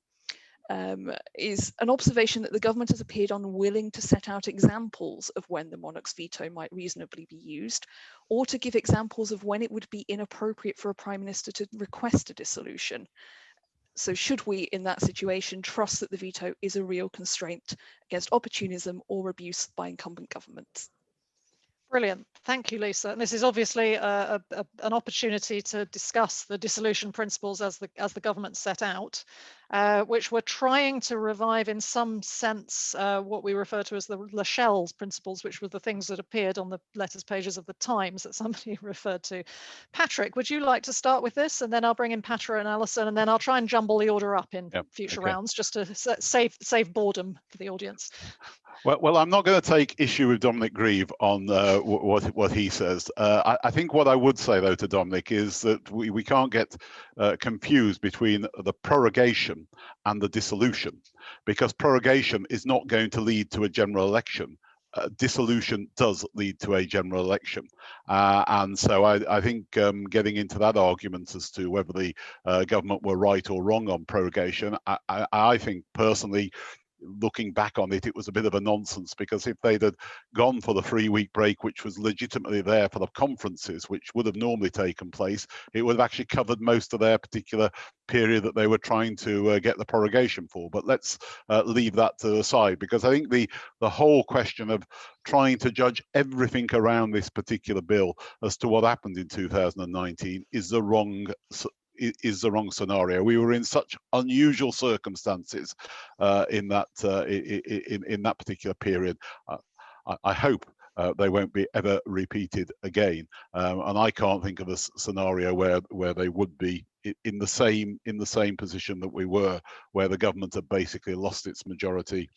is an observation that the government has appeared unwilling to set out examples of when the monarch's veto might reasonably be used, or to give examples of when it would be inappropriate for a Prime Minister to request a dissolution. So should we, in that situation, trust that the veto is a real constraint against opportunism or abuse by incumbent governments? Brilliant. Thank you, Lisa. And this is obviously an opportunity to discuss the dissolution principles as the government set out, which we're trying to revive in some sense what we refer to as the Lascelles principles, which were the things that appeared on the letters pages of the Times that somebody referred to. Patrick, would you like to start with this? And then I'll bring in Petra and Alison, and then I'll try and jumble the order up in future rounds, just to save boredom for the audience. Well, I'm not going to take issue with Dominic Grieve on what he says. I think what I would say, though, to Dominic is that we can't get confused between the prorogation and the dissolution, because prorogation is not going to lead to a general election. Dissolution does lead to a general election. And so I think getting into that argument as to whether the government were right or wrong on prorogation, I think personally, looking back on it, it was a bit of a nonsense, because if they'd had gone for the 3-week break, which was legitimately there for the conferences, which would have normally taken place, it would have actually covered most of their particular period that they were trying to get the prorogation for. But let's leave that to the side, because I think the whole question of trying to judge everything around this particular bill as to what happened in 2019 is the wrong scenario. We were in such unusual circumstances in that particular period. I hope they won't be ever repeated again, and I can't think of a scenario where they would be in the same position that we were, where the government had basically lost its majority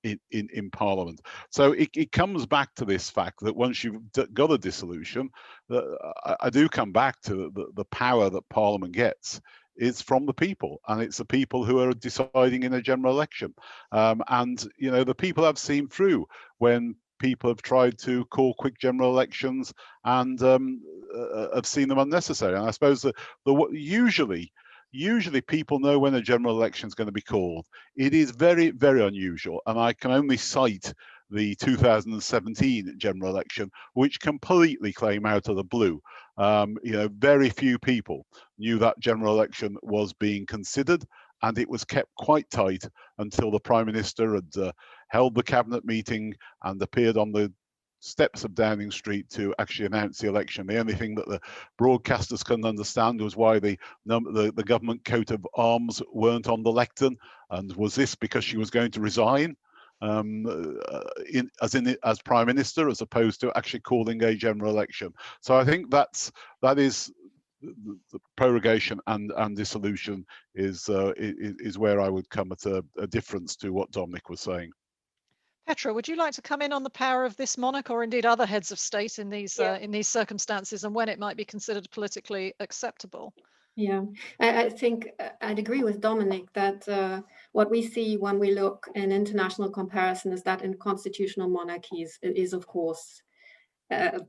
in Parliament. So it comes back to this fact that once you've got a dissolution, I do come back to the power that Parliament gets is from the people, and it's the people who are deciding in a general election. And you know, the people have seen through when people have tried to call quick general elections and have seen them unnecessary. And I suppose that usually people know when a general election is going to be called. It is very, very unusual, and I can only cite the 2017 general election, which completely came out of the blue. You know, very few people knew that general election was being considered, and it was kept quite tight until the Prime Minister had held the cabinet meeting and appeared on the steps of Downing Street to actually announce the election. The only thing that the broadcasters couldn't understand was why the government coat of arms weren't on the lectern, and was this because she was going to resign as Prime Minister, as opposed to actually calling a general election. So I think that is the prorogation and dissolution is where I would come at a difference to what Dominic was saying. Petra, would you like to come in on the power of this monarch, or indeed other heads of state in these circumstances, and when it might be considered politically acceptable? Yeah, I think I'd agree with Dominic that what we see when we look in international comparison is that in constitutional monarchies, it is, of course,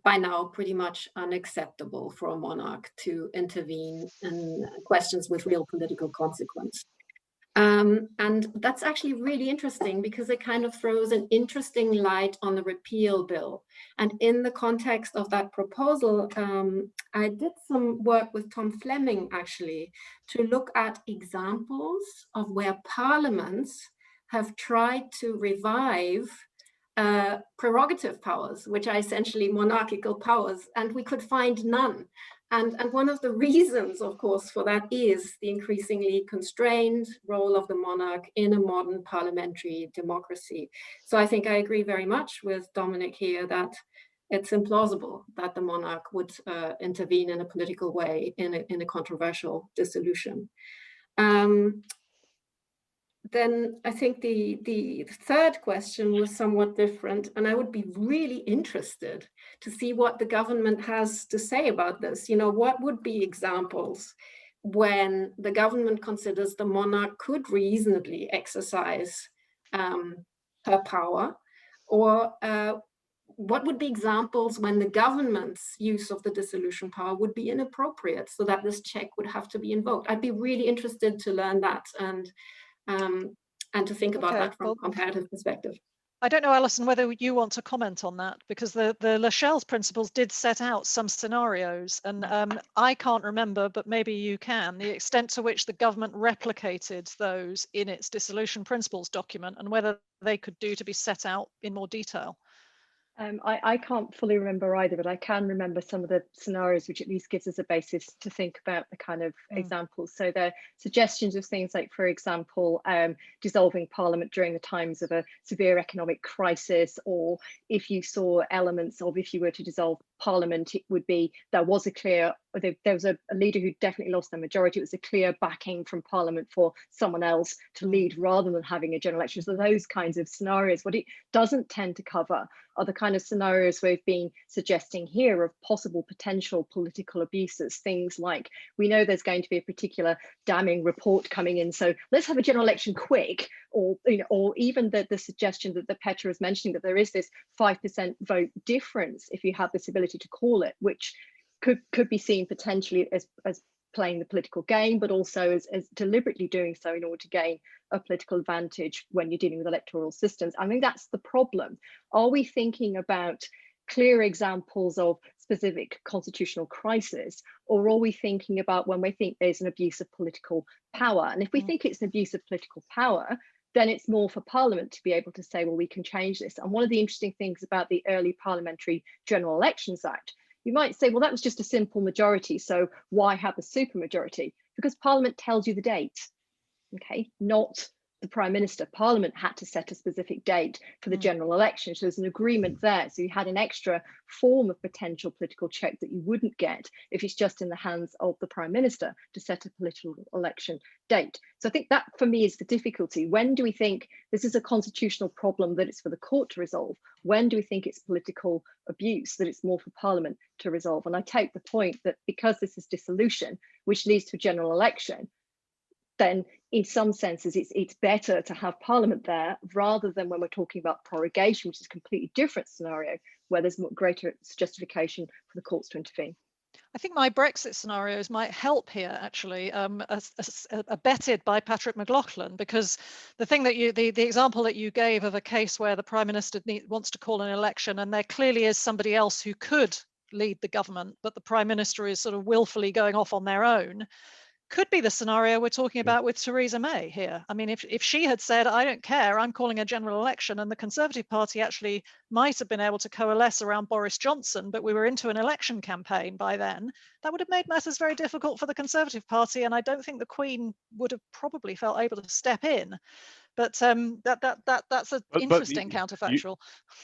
by now pretty much unacceptable for a monarch to intervene in questions with real political consequence. And that's actually really interesting, because it kind of throws an interesting light on the repeal bill. And in the context of that proposal, I did some work with Tom Fleming, actually, to look at examples of where parliaments have tried to revive prerogative powers, which are essentially monarchical powers, and we could find none. And one of the reasons, of course, for that is the increasingly constrained role of the monarch in a modern parliamentary democracy. So I think I agree very much with Dominic here that it's implausible that the monarch would intervene in a political way in a controversial dissolution. Then I think the third question was somewhat different, and I would be really interested to see what the government has to say about this. You know, what would be examples when the government considers the monarch could reasonably exercise her power, or what would be examples when the government's use of the dissolution power would be inappropriate, so that this check would have to be invoked? I'd be really interested to learn that and to think about that from a comparative perspective. I don't know, Alison, whether you want to comment on that, because the Lascelles principles did set out some scenarios, and I can't remember, but maybe you can, the extent to which the government replicated those in its dissolution principles document, and whether they could do to be set out in more detail. I can't fully remember either, but I can remember some of the scenarios, which at least gives us a basis to think about the kind of examples. So there are suggestions of things like, for example, dissolving Parliament during the times of a severe economic crisis, or if you saw elements of, if you were to dissolve Parliament, it would be, there was a leader who definitely lost their majority. It was a clear backing from Parliament for someone else to lead rather than having a general election. So those kinds of scenarios. What it doesn't tend to cover are the kind of scenarios we've been suggesting here of possible potential political abuses. Things like, we know there's going to be a particular damning report coming in, so let's have a general election quick, or or even the suggestion that Petra is mentioning, that there is this 5% vote difference if you have this ability to call it, which could be seen potentially as playing the political game, but also as deliberately doing so in order to gain a political advantage when you're dealing with electoral systems. I think that's the problem. Are we thinking about clear examples of specific constitutional crisis, or are we thinking about when we think there's an abuse of political power? And if we think it's an abuse of political power, then it's more for Parliament to be able to say, well, we can change this. And one of the interesting things about the early Parliamentary General Elections Act, you might say, well, that was just a simple majority, so why have a supermajority? Because Parliament tells you the date, okay, not the Prime Minister. Parliament had to set a specific date for the general election. So there's an agreement there. So you had an extra form of potential political check that you wouldn't get if it's just in the hands of the Prime Minister to set a political election date. So I think that for me is the difficulty. When do we think this is a constitutional problem that it's for the court to resolve? When do we think it's political abuse, that it's more for Parliament to resolve? And I take the point that because this is dissolution, which leads to a general election, then in some senses it's better to have Parliament there rather than when we're talking about prorogation, which is a completely different scenario where there's greater justification for the courts to intervene. I think my Brexit scenarios might help here, actually, abetted by Patrick McLoughlin, because the thing that the example that you gave of a case where the Prime Minister wants to call an election and there clearly is somebody else who could lead the government, but the Prime Minister is sort of willfully going off on their own, could be the scenario we're talking about with Theresa May here. I mean, if she had said, I don't care, I'm calling a general election, and the Conservative Party actually might have been able to coalesce around Boris Johnson, but we were into an election campaign by then, that would have made matters very difficult for the Conservative Party, and I don't think the Queen would have probably felt able to step in. But that's an interesting counterfactual.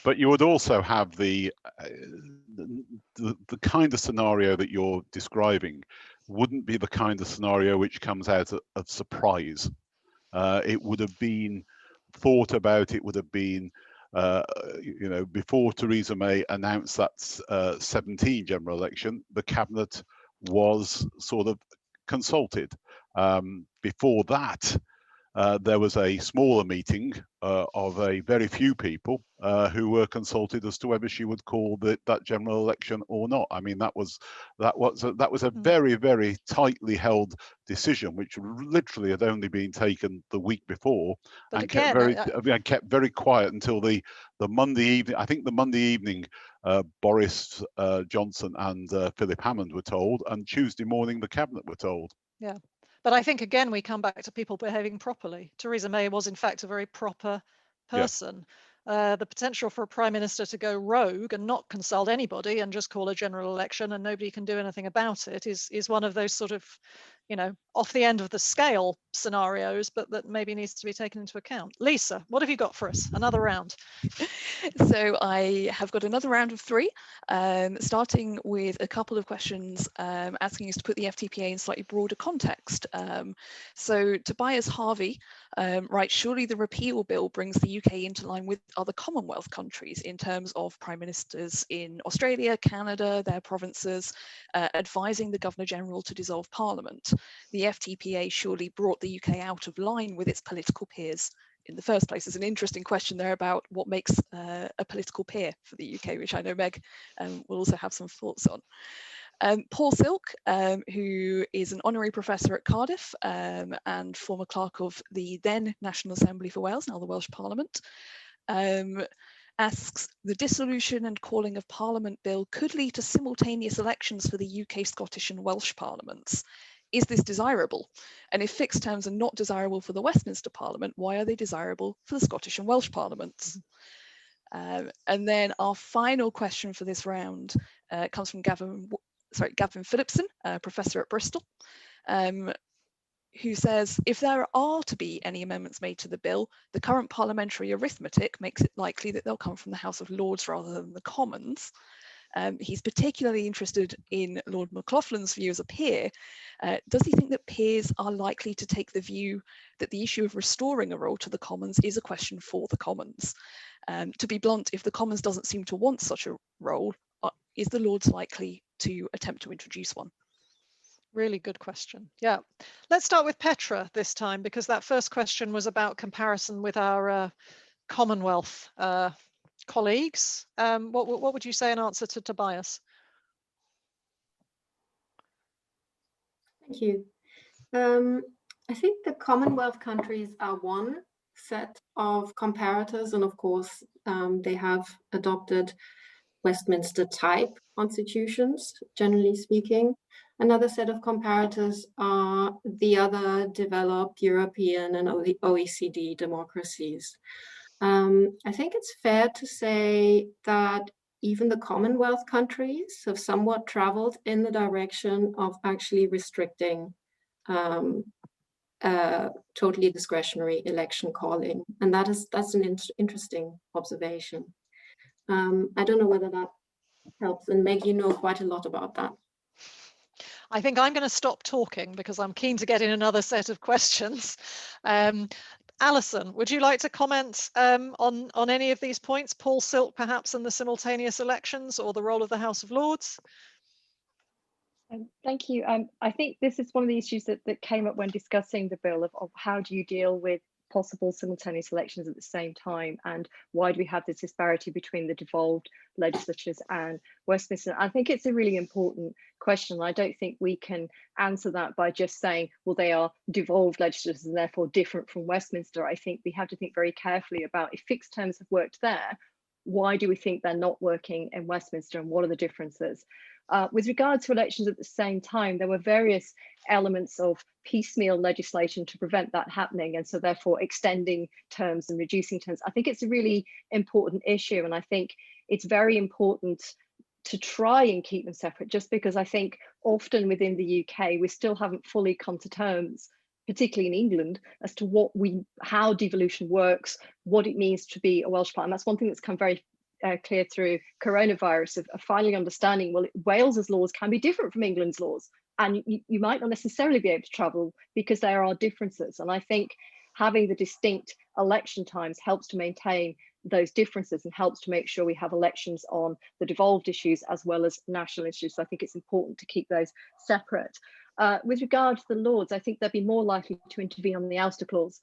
But you would also have the kind of scenario that you're describing wouldn't be the kind of scenario which comes out of surprise. It would have been thought about. It would have been, you know, before Theresa May announced that 17 general election, the cabinet was sort of consulted. Before that, there was a smaller meeting of a very few people who were consulted as to whether she would call that general election or not. I mean, that was a very, very tightly held decision, which literally had only been taken the week before, but and again, kept very quiet until the Monday evening. I think the Monday evening, Boris Johnson and Philip Hammond were told, and Tuesday morning the cabinet were told. Yeah. But I think, again, we come back to people behaving properly. Theresa May was, in fact, a very proper person. Yeah. The potential for a Prime Minister to go rogue and not consult anybody and just call a general election and nobody can do anything about it is one of those sort of, you know, off the end of the scale scenarios, but that maybe needs to be taken into account. Lisa, what have you got for us? Another round. So I have got another round of three, starting with a couple of questions asking us to put the FTPA in slightly broader context. So Tobias Harvey writes, surely the repeal bill brings the UK into line with other Commonwealth countries in terms of Prime Ministers in Australia, Canada, their provinces, advising the Governor-General to dissolve Parliament. The FTPA surely brought the UK out of line with its political peers in the first place. There's an interesting question there about what makes a political peer for the UK, which I know Meg will also have some thoughts on. Paul Silk, who is an honorary professor at Cardiff and former clerk of the then National Assembly for Wales, now the Welsh Parliament, asks, the dissolution and calling of Parliament bill could lead to simultaneous elections for the UK, Scottish and Welsh parliaments. Is this desirable? And if fixed terms are not desirable for the Westminster Parliament, why are they desirable for the Scottish and Welsh parliaments? And then our final question for this round comes from Gavin Phillipson, professor at Bristol, who says, if there are to be any amendments made to the bill, the current parliamentary arithmetic makes it likely that they'll come from the House of Lords rather than the Commons. He's particularly interested in Lord McLaughlin's view as a peer. Does he think that peers are likely to take the view that the issue of restoring a role to the Commons is a question for the Commons? To be blunt, if the Commons doesn't seem to want such a role, is the Lords likely to attempt to introduce one? Really good question. Yeah, let's start with Petra this time, because that first question was about comparison with our Commonwealth colleagues. What would you say in answer to Tobias? Thank you. I think the Commonwealth countries are one set of comparators, and of course, they have adopted Westminster type constitutions, generally speaking. Another set of comparators are the other developed European and OECD democracies. I think it's fair to say that even the Commonwealth countries have somewhat traveled in the direction of actually restricting totally discretionary election calling. And that's an interesting observation. I don't know whether that helps. And Meg, you know quite a lot about that. I think I'm going to stop talking because I'm keen to get in another set of questions. Alison, would you like to comment on any of these points? Paul Silk, perhaps, and the simultaneous elections, or the role of the House of Lords? Thank you. I think this is one of the issues that came up when discussing the bill of how do you deal with possible simultaneous elections at the same time, and why do we have this disparity between the devolved legislatures and Westminster? I think it's a really important question. I don't think we can answer that by just saying, well, they are devolved legislatures and therefore different from Westminster. I think we have to think very carefully about, if fixed terms have worked there, why do we think they're not working in Westminster, and what are the differences? With regard to elections at the same time, there were various elements of piecemeal legislation to prevent that happening, and so therefore extending terms and reducing terms. I think it's a really important issue, and I think it's very important to try and keep them separate, just because I think often within the UK, we still haven't fully come to terms, particularly in England, as to how devolution works, what it means to be a Welsh Parliament. That's one thing that's come very clear through coronavirus, of finally understanding, well, Wales's laws can be different from England's laws, and you might not necessarily be able to travel because there are differences. And I think having the distinct election times helps to maintain those differences and helps to make sure we have elections on the devolved issues as well as national issues. So I think it's important to keep those separate. With regard to the Lords, I think they'll be more likely to intervene on the Ouster Clause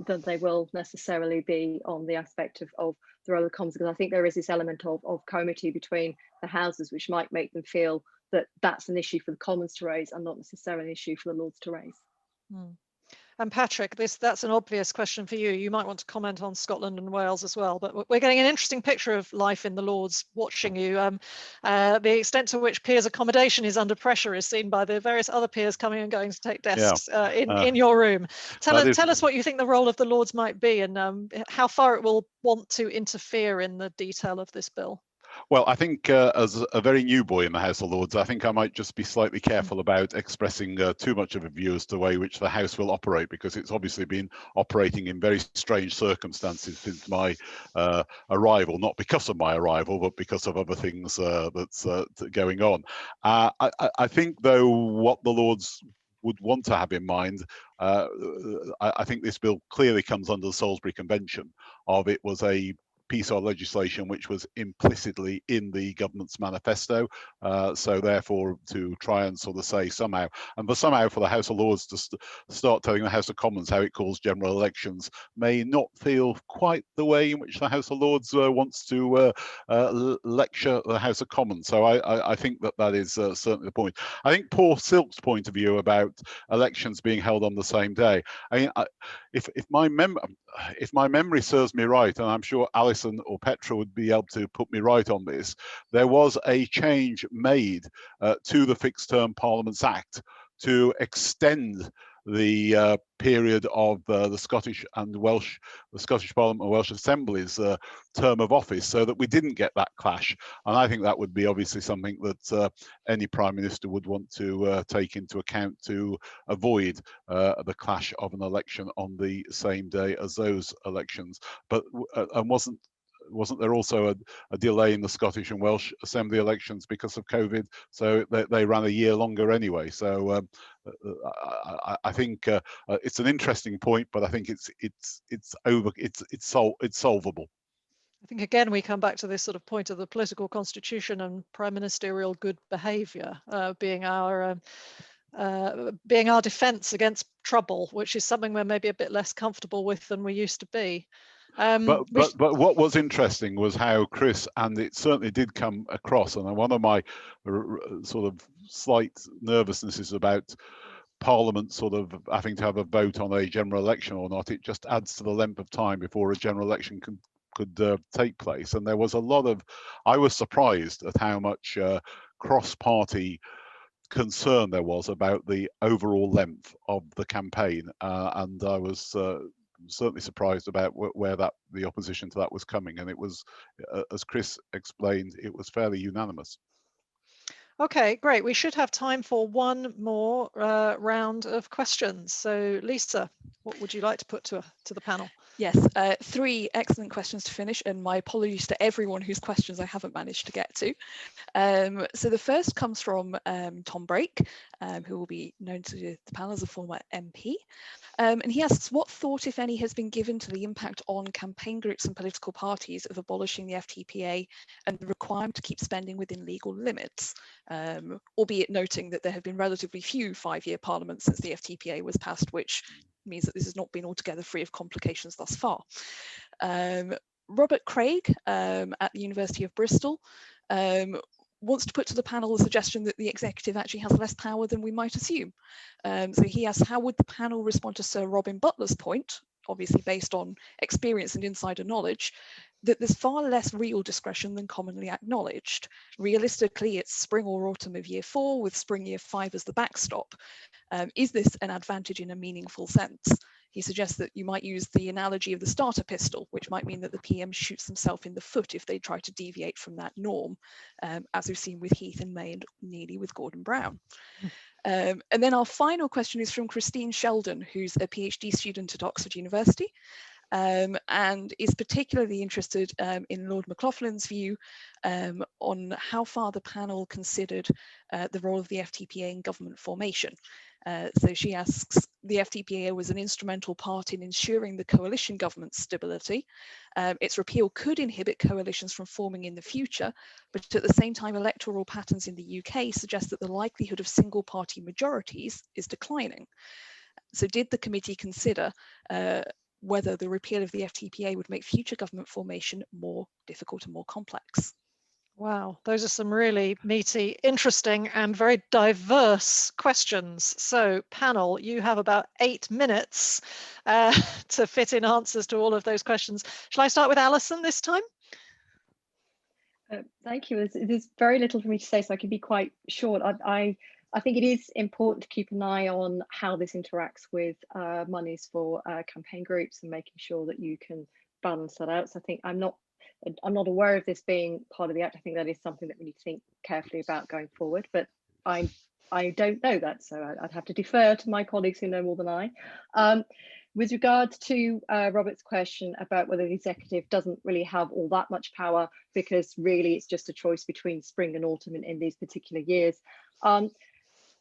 than they will necessarily be on the aspect of the role of the Commons, because I think there is this element of comity between the houses, which might make them feel that that's an issue for the Commons to raise and not necessarily an issue for the Lords to raise. And Patrick, that's an obvious question for you. You might want to comment on Scotland and Wales as well, but we're getting an interesting picture of life in the Lords watching you. The extent to which peers' accommodation is under pressure is seen by the various other peers coming and going to take desks in your room. Tell us what you think the role of the Lords might be, and how far it will want to interfere in the detail of this bill. Well, I think as a very new boy in the House of Lords, I think I might just be slightly careful about expressing too much of a view as to the way which the House will operate, because it's obviously been operating in very strange circumstances since my arrival, not because of my arrival, but because of other things that's going on. I think, though, what the Lords would want to have in mind, I think this bill clearly comes under the Salisbury Convention. It was a piece of legislation which was implicitly in the government's manifesto, so therefore to try and sort of say somehow, and for the House of Lords to start telling the House of Commons how it calls general elections may not feel quite the way in which the House of Lords wants to lecture the House of Commons. So I think that is certainly the point. I think Paul Silk's point of view about elections being held on the same day, I mean, if my memory serves me right, and I'm sure Alison or Petra would be able to put me right on this, there was a change made to the Fixed Term Parliaments Act to extend the period of the Scottish Parliament and Welsh Assembly's term of office, so that we didn't get that clash. And I think that would be obviously something that any Prime Minister would want to take into account to avoid the clash of an election on the same day as those elections. But and wasn't there also a delay in the Scottish and Welsh Assembly elections because of COVID? So they ran a year longer anyway. So I think it's an interesting point, but I think it's solvable. I think again we come back to this sort of point of the political constitution and prime ministerial good behaviour being our defence against trouble, which is something we're maybe a bit less comfortable with than we used to be. But what was interesting was how Chris, and it certainly did come across, and one of my sort of slight nervousnesses about Parliament sort of having to have a vote on a general election or not. It just adds to the length of time before a general election could take place. And there was a lot of, I was surprised at how much cross-party concern there was about the overall length of the campaign, and I was certainly surprised about where the opposition to that was coming, and it was, as Chris explained, it was fairly unanimous. Okay, great. We should have time for one more round of questions. So Lisa, what would you like to put to the panel? Yes, 3 excellent questions to finish, and my apologies to everyone whose questions I haven't managed to get to. So the first comes from Tom Brake, who will be known to the panel as a former MP. And he asks, what thought, if any, has been given to the impact on campaign groups and political parties of abolishing the FTPA and the requirement to keep spending within legal limits, albeit noting that there have been relatively few 5-year parliaments since the FTPA was passed, which means that this has not been altogether free of complications thus far. Robert Craig at the University of Bristol wants to put to the panel the suggestion that the executive actually has less power than we might assume. So he asks, how would the panel respond to Sir Robin Butler's point, obviously based on experience and insider knowledge, that there's far less real discretion than commonly acknowledged. Realistically, it's spring or autumn of year 4 with spring year 5 as the backstop. Is this an advantage in a meaningful sense? He suggests that you might use the analogy of the starter pistol, which might mean that the PM shoots himself in the foot if they try to deviate from that norm, as we've seen with Heath and May and nearly with Gordon Brown. And then our final question is from Christine Sheldon, who's a PhD student at Oxford University, and is particularly interested in Lord McLaughlin's view on how far the panel considered the role of the FTPA in government formation. So she asks, the FTPA was an instrumental part in ensuring the coalition government's stability. Its repeal could inhibit coalitions from forming in the future, but at the same time, electoral patterns in the UK suggest that the likelihood of single party majorities is declining. So did the committee consider whether the repeal of the FTPA would make future government formation more difficult and more complex? Wow, those are some really meaty, interesting and very diverse questions. So panel, you have about 8 minutes to fit in answers to all of those questions. Shall I start with Alison this time? Thank you. There's very little for me to say, so I can be quite short. I think it is important to keep an eye on how this interacts with monies for campaign groups and making sure that you can balance that out. So I think I'm not aware of this being part of the Act. I think that is something that we need to think carefully about going forward, but I don't know that, so I'd have to defer to my colleagues who know more than I. With regards to Robert's question about whether the executive doesn't really have all that much power, because really it's just a choice between spring and autumn in these particular years.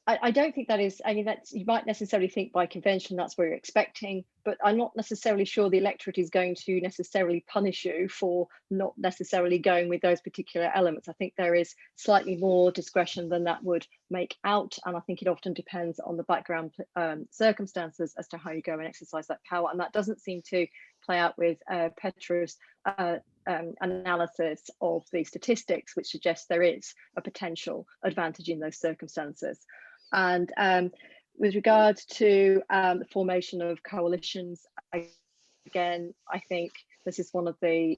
I don't think that is, I mean, that's, you might necessarily think by convention that's what you're expecting, but I'm not necessarily sure the electorate is going to necessarily punish you for not necessarily going with those particular elements. I think there is slightly more discretion than that would make out, and I think it often depends on the background circumstances as to how you go and exercise that power, and that doesn't seem to play out with Petra's analysis of the statistics, which suggests there is a potential advantage in those circumstances. And with regard to the formation of coalitions, again, I think this is one of the, I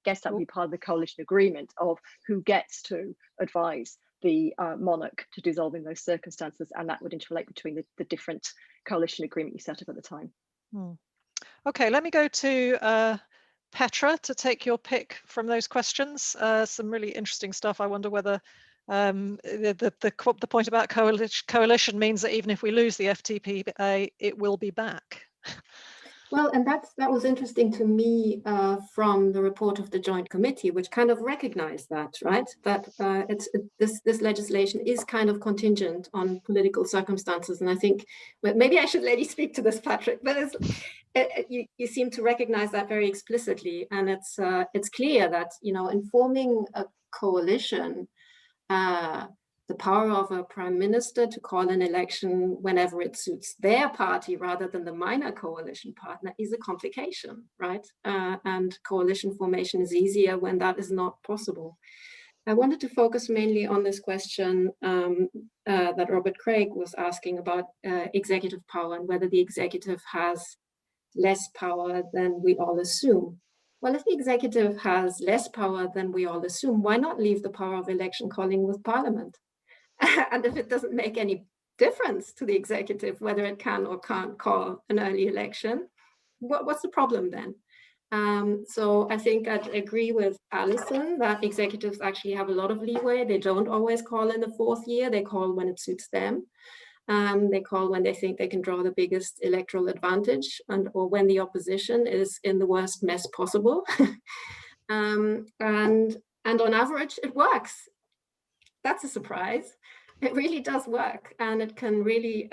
guess that would be part of the coalition agreement of who gets to advise the monarch to dissolve in those circumstances, and that would interrelate between the different coalition agreement you set up at the time. Okay, let me go to Petra to take your pick from those questions. Some really interesting stuff. I wonder whether the point about coalition means that even if we lose the FTPA, it will be back. Well, and that was interesting to me from the report of the Joint Committee, which kind of recognized that, right? That this legislation is kind of contingent on political circumstances, and I think maybe I should let you speak to this, Patrick. But you seem to recognize that very explicitly, and it's clear that, you know, in forming a coalition, the power of a prime minister to call an election whenever it suits their party rather than the minor coalition partner is a complication, right? And coalition formation is easier when that is not possible. I wanted to focus mainly on this question that Robert Craig was asking about executive power and whether the executive has less power than we all assume. Well, if the executive has less power than we all assume, why not leave the power of election calling with Parliament? And if it doesn't make any difference to the executive whether it can or can't call an early election, what's the problem then? So I think I'd agree with Alison that executives actually have a lot of leeway. They don't always call in the 4th year, they call when it suits them. They call when they think they can draw the biggest electoral advantage or when the opposition is in the worst mess possible. And on average, it works. That's a surprise. It really does work, and it can really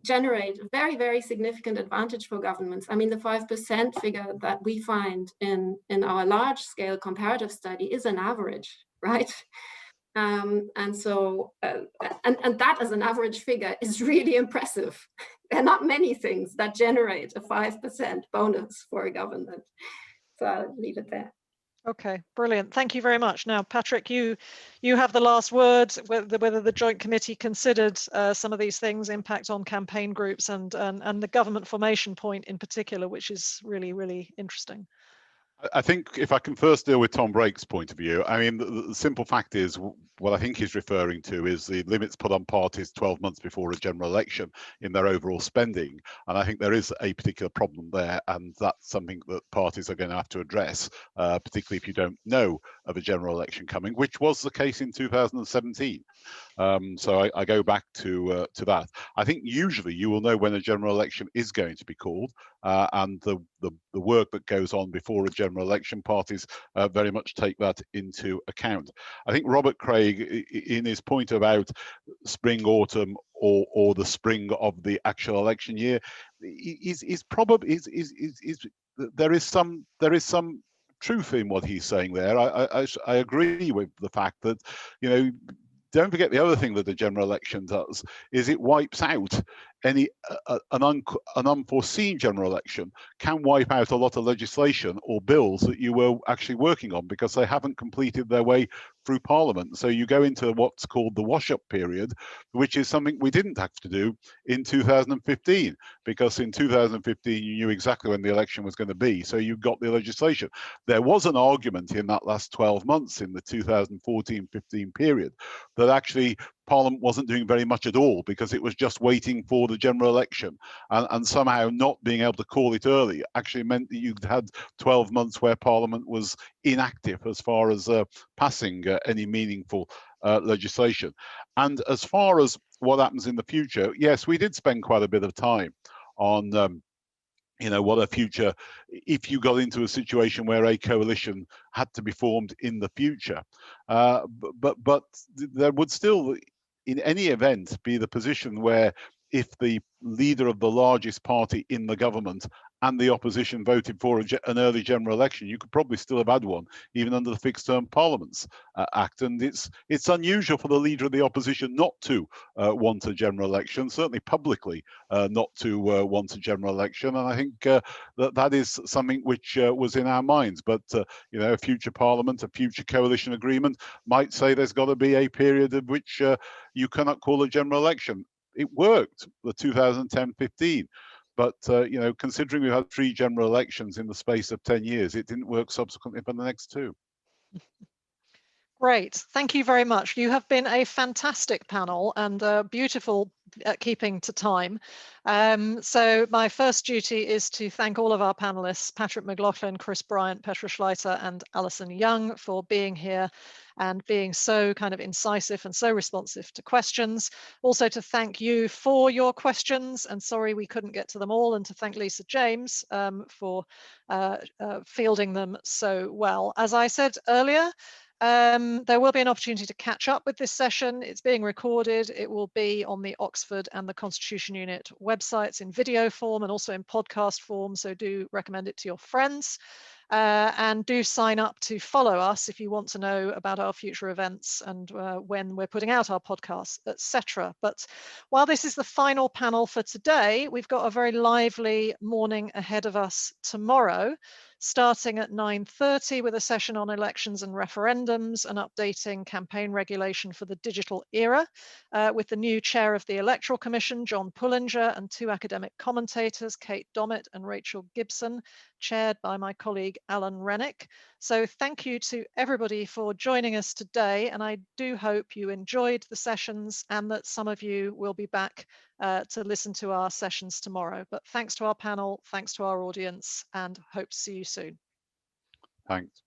generate a very, very significant advantage for governments. I mean, the 5% figure that we find in our large-scale comparative study is an average, right? And that as an average figure is really impressive. There are not many things that generate a 5% bonus for a government. So I'll leave it there. Okay, brilliant. Thank you very much. Now, Patrick, you have the last word, whether the Joint Committee considered some of these things, impact on campaign groups and the government formation point in particular, which is really, really interesting. I think if I can first deal with Tom Brake's point of view, I mean, the simple fact is what I think he's referring to is the limits put on parties 12 months before a general election in their overall spending. And I think there is a particular problem there, and that's something that parties are going to have to address, particularly if you don't know of a general election coming, which was the case in 2017. So I go back to that. I think usually you will know when a general election is going to be called, and the work that goes on before a general election, parties very much take that into account. I think Robert Craig, in his point about spring, autumn, or the spring of the actual election year, is probably there is some truth in what he's saying there. I agree with the fact that, you know, don't forget the other thing that the general election does is it wipes out any an unforeseen general election can wipe out a lot of legislation or bills that you were actually working on because they haven't completed their way through Parliament. So you go into what's called the wash-up period, which is something we didn't have to do in 2015, because in 2015 you knew exactly when the election was going to be, so you got the legislation. There was an argument in that last 12 months in the 2014-15 period that actually Parliament wasn't doing very much at all because it was just waiting for the general election, and somehow not being able to call it early actually meant that you had 12 months where Parliament was inactive as far as passing any meaningful legislation. And as far as what happens in the future, yes, we did spend quite a bit of time on you know, what a future, if you got into a situation where a coalition had to be formed in the future. But there would still, in any event, be the position where if the leader of the largest party in the government and the opposition voted for an early general election, you could probably still have had one, even under the Fixed Term Parliaments Act. And it's unusual for the leader of the opposition not to want a general election, certainly publicly not to want a general election. And I think that is something which was in our minds. But you know, a future Parliament, a future coalition agreement might say there's got to be a period of which you cannot call a general election. It worked, the 2010-15. But, you know, considering we had 3 general elections in the space of 10 years, it didn't work subsequently for the next 2. Great. Thank you very much. You have been a fantastic panel and beautiful at keeping to time. So my first duty is to thank all of our panelists, Patrick McLoughlin, Chris Bryant, Petra Schleiter, and Alison Young, for being here and being so kind of incisive and so responsive to questions. Also to thank you for your questions, and sorry we couldn't get to them all, and to thank Lisa James for fielding them so well. As I said earlier, there will be an opportunity to catch up with this session. It's being recorded. It will be on the Oxford and the Constitution Unit websites in video form and also in podcast form, so do recommend it to your friends. And do sign up to follow us if you want to know about our future events and when we're putting out our podcasts, etc. But while this is the final panel for today, we've got a very lively morning ahead of us tomorrow. starting at 9:30 with a session on elections and referendums and updating campaign regulation for the digital era, with the new chair of the Electoral Commission, John Pullinger, and two academic commentators, Kate Dommett and Rachel Gibson, chaired by my colleague Alan Rennick. So thank you to everybody for joining us today, and I do hope you enjoyed the sessions and that some of you will be back to listen to our sessions tomorrow. But thanks to our panel, thanks to our audience, and hope to see you soon. Thanks.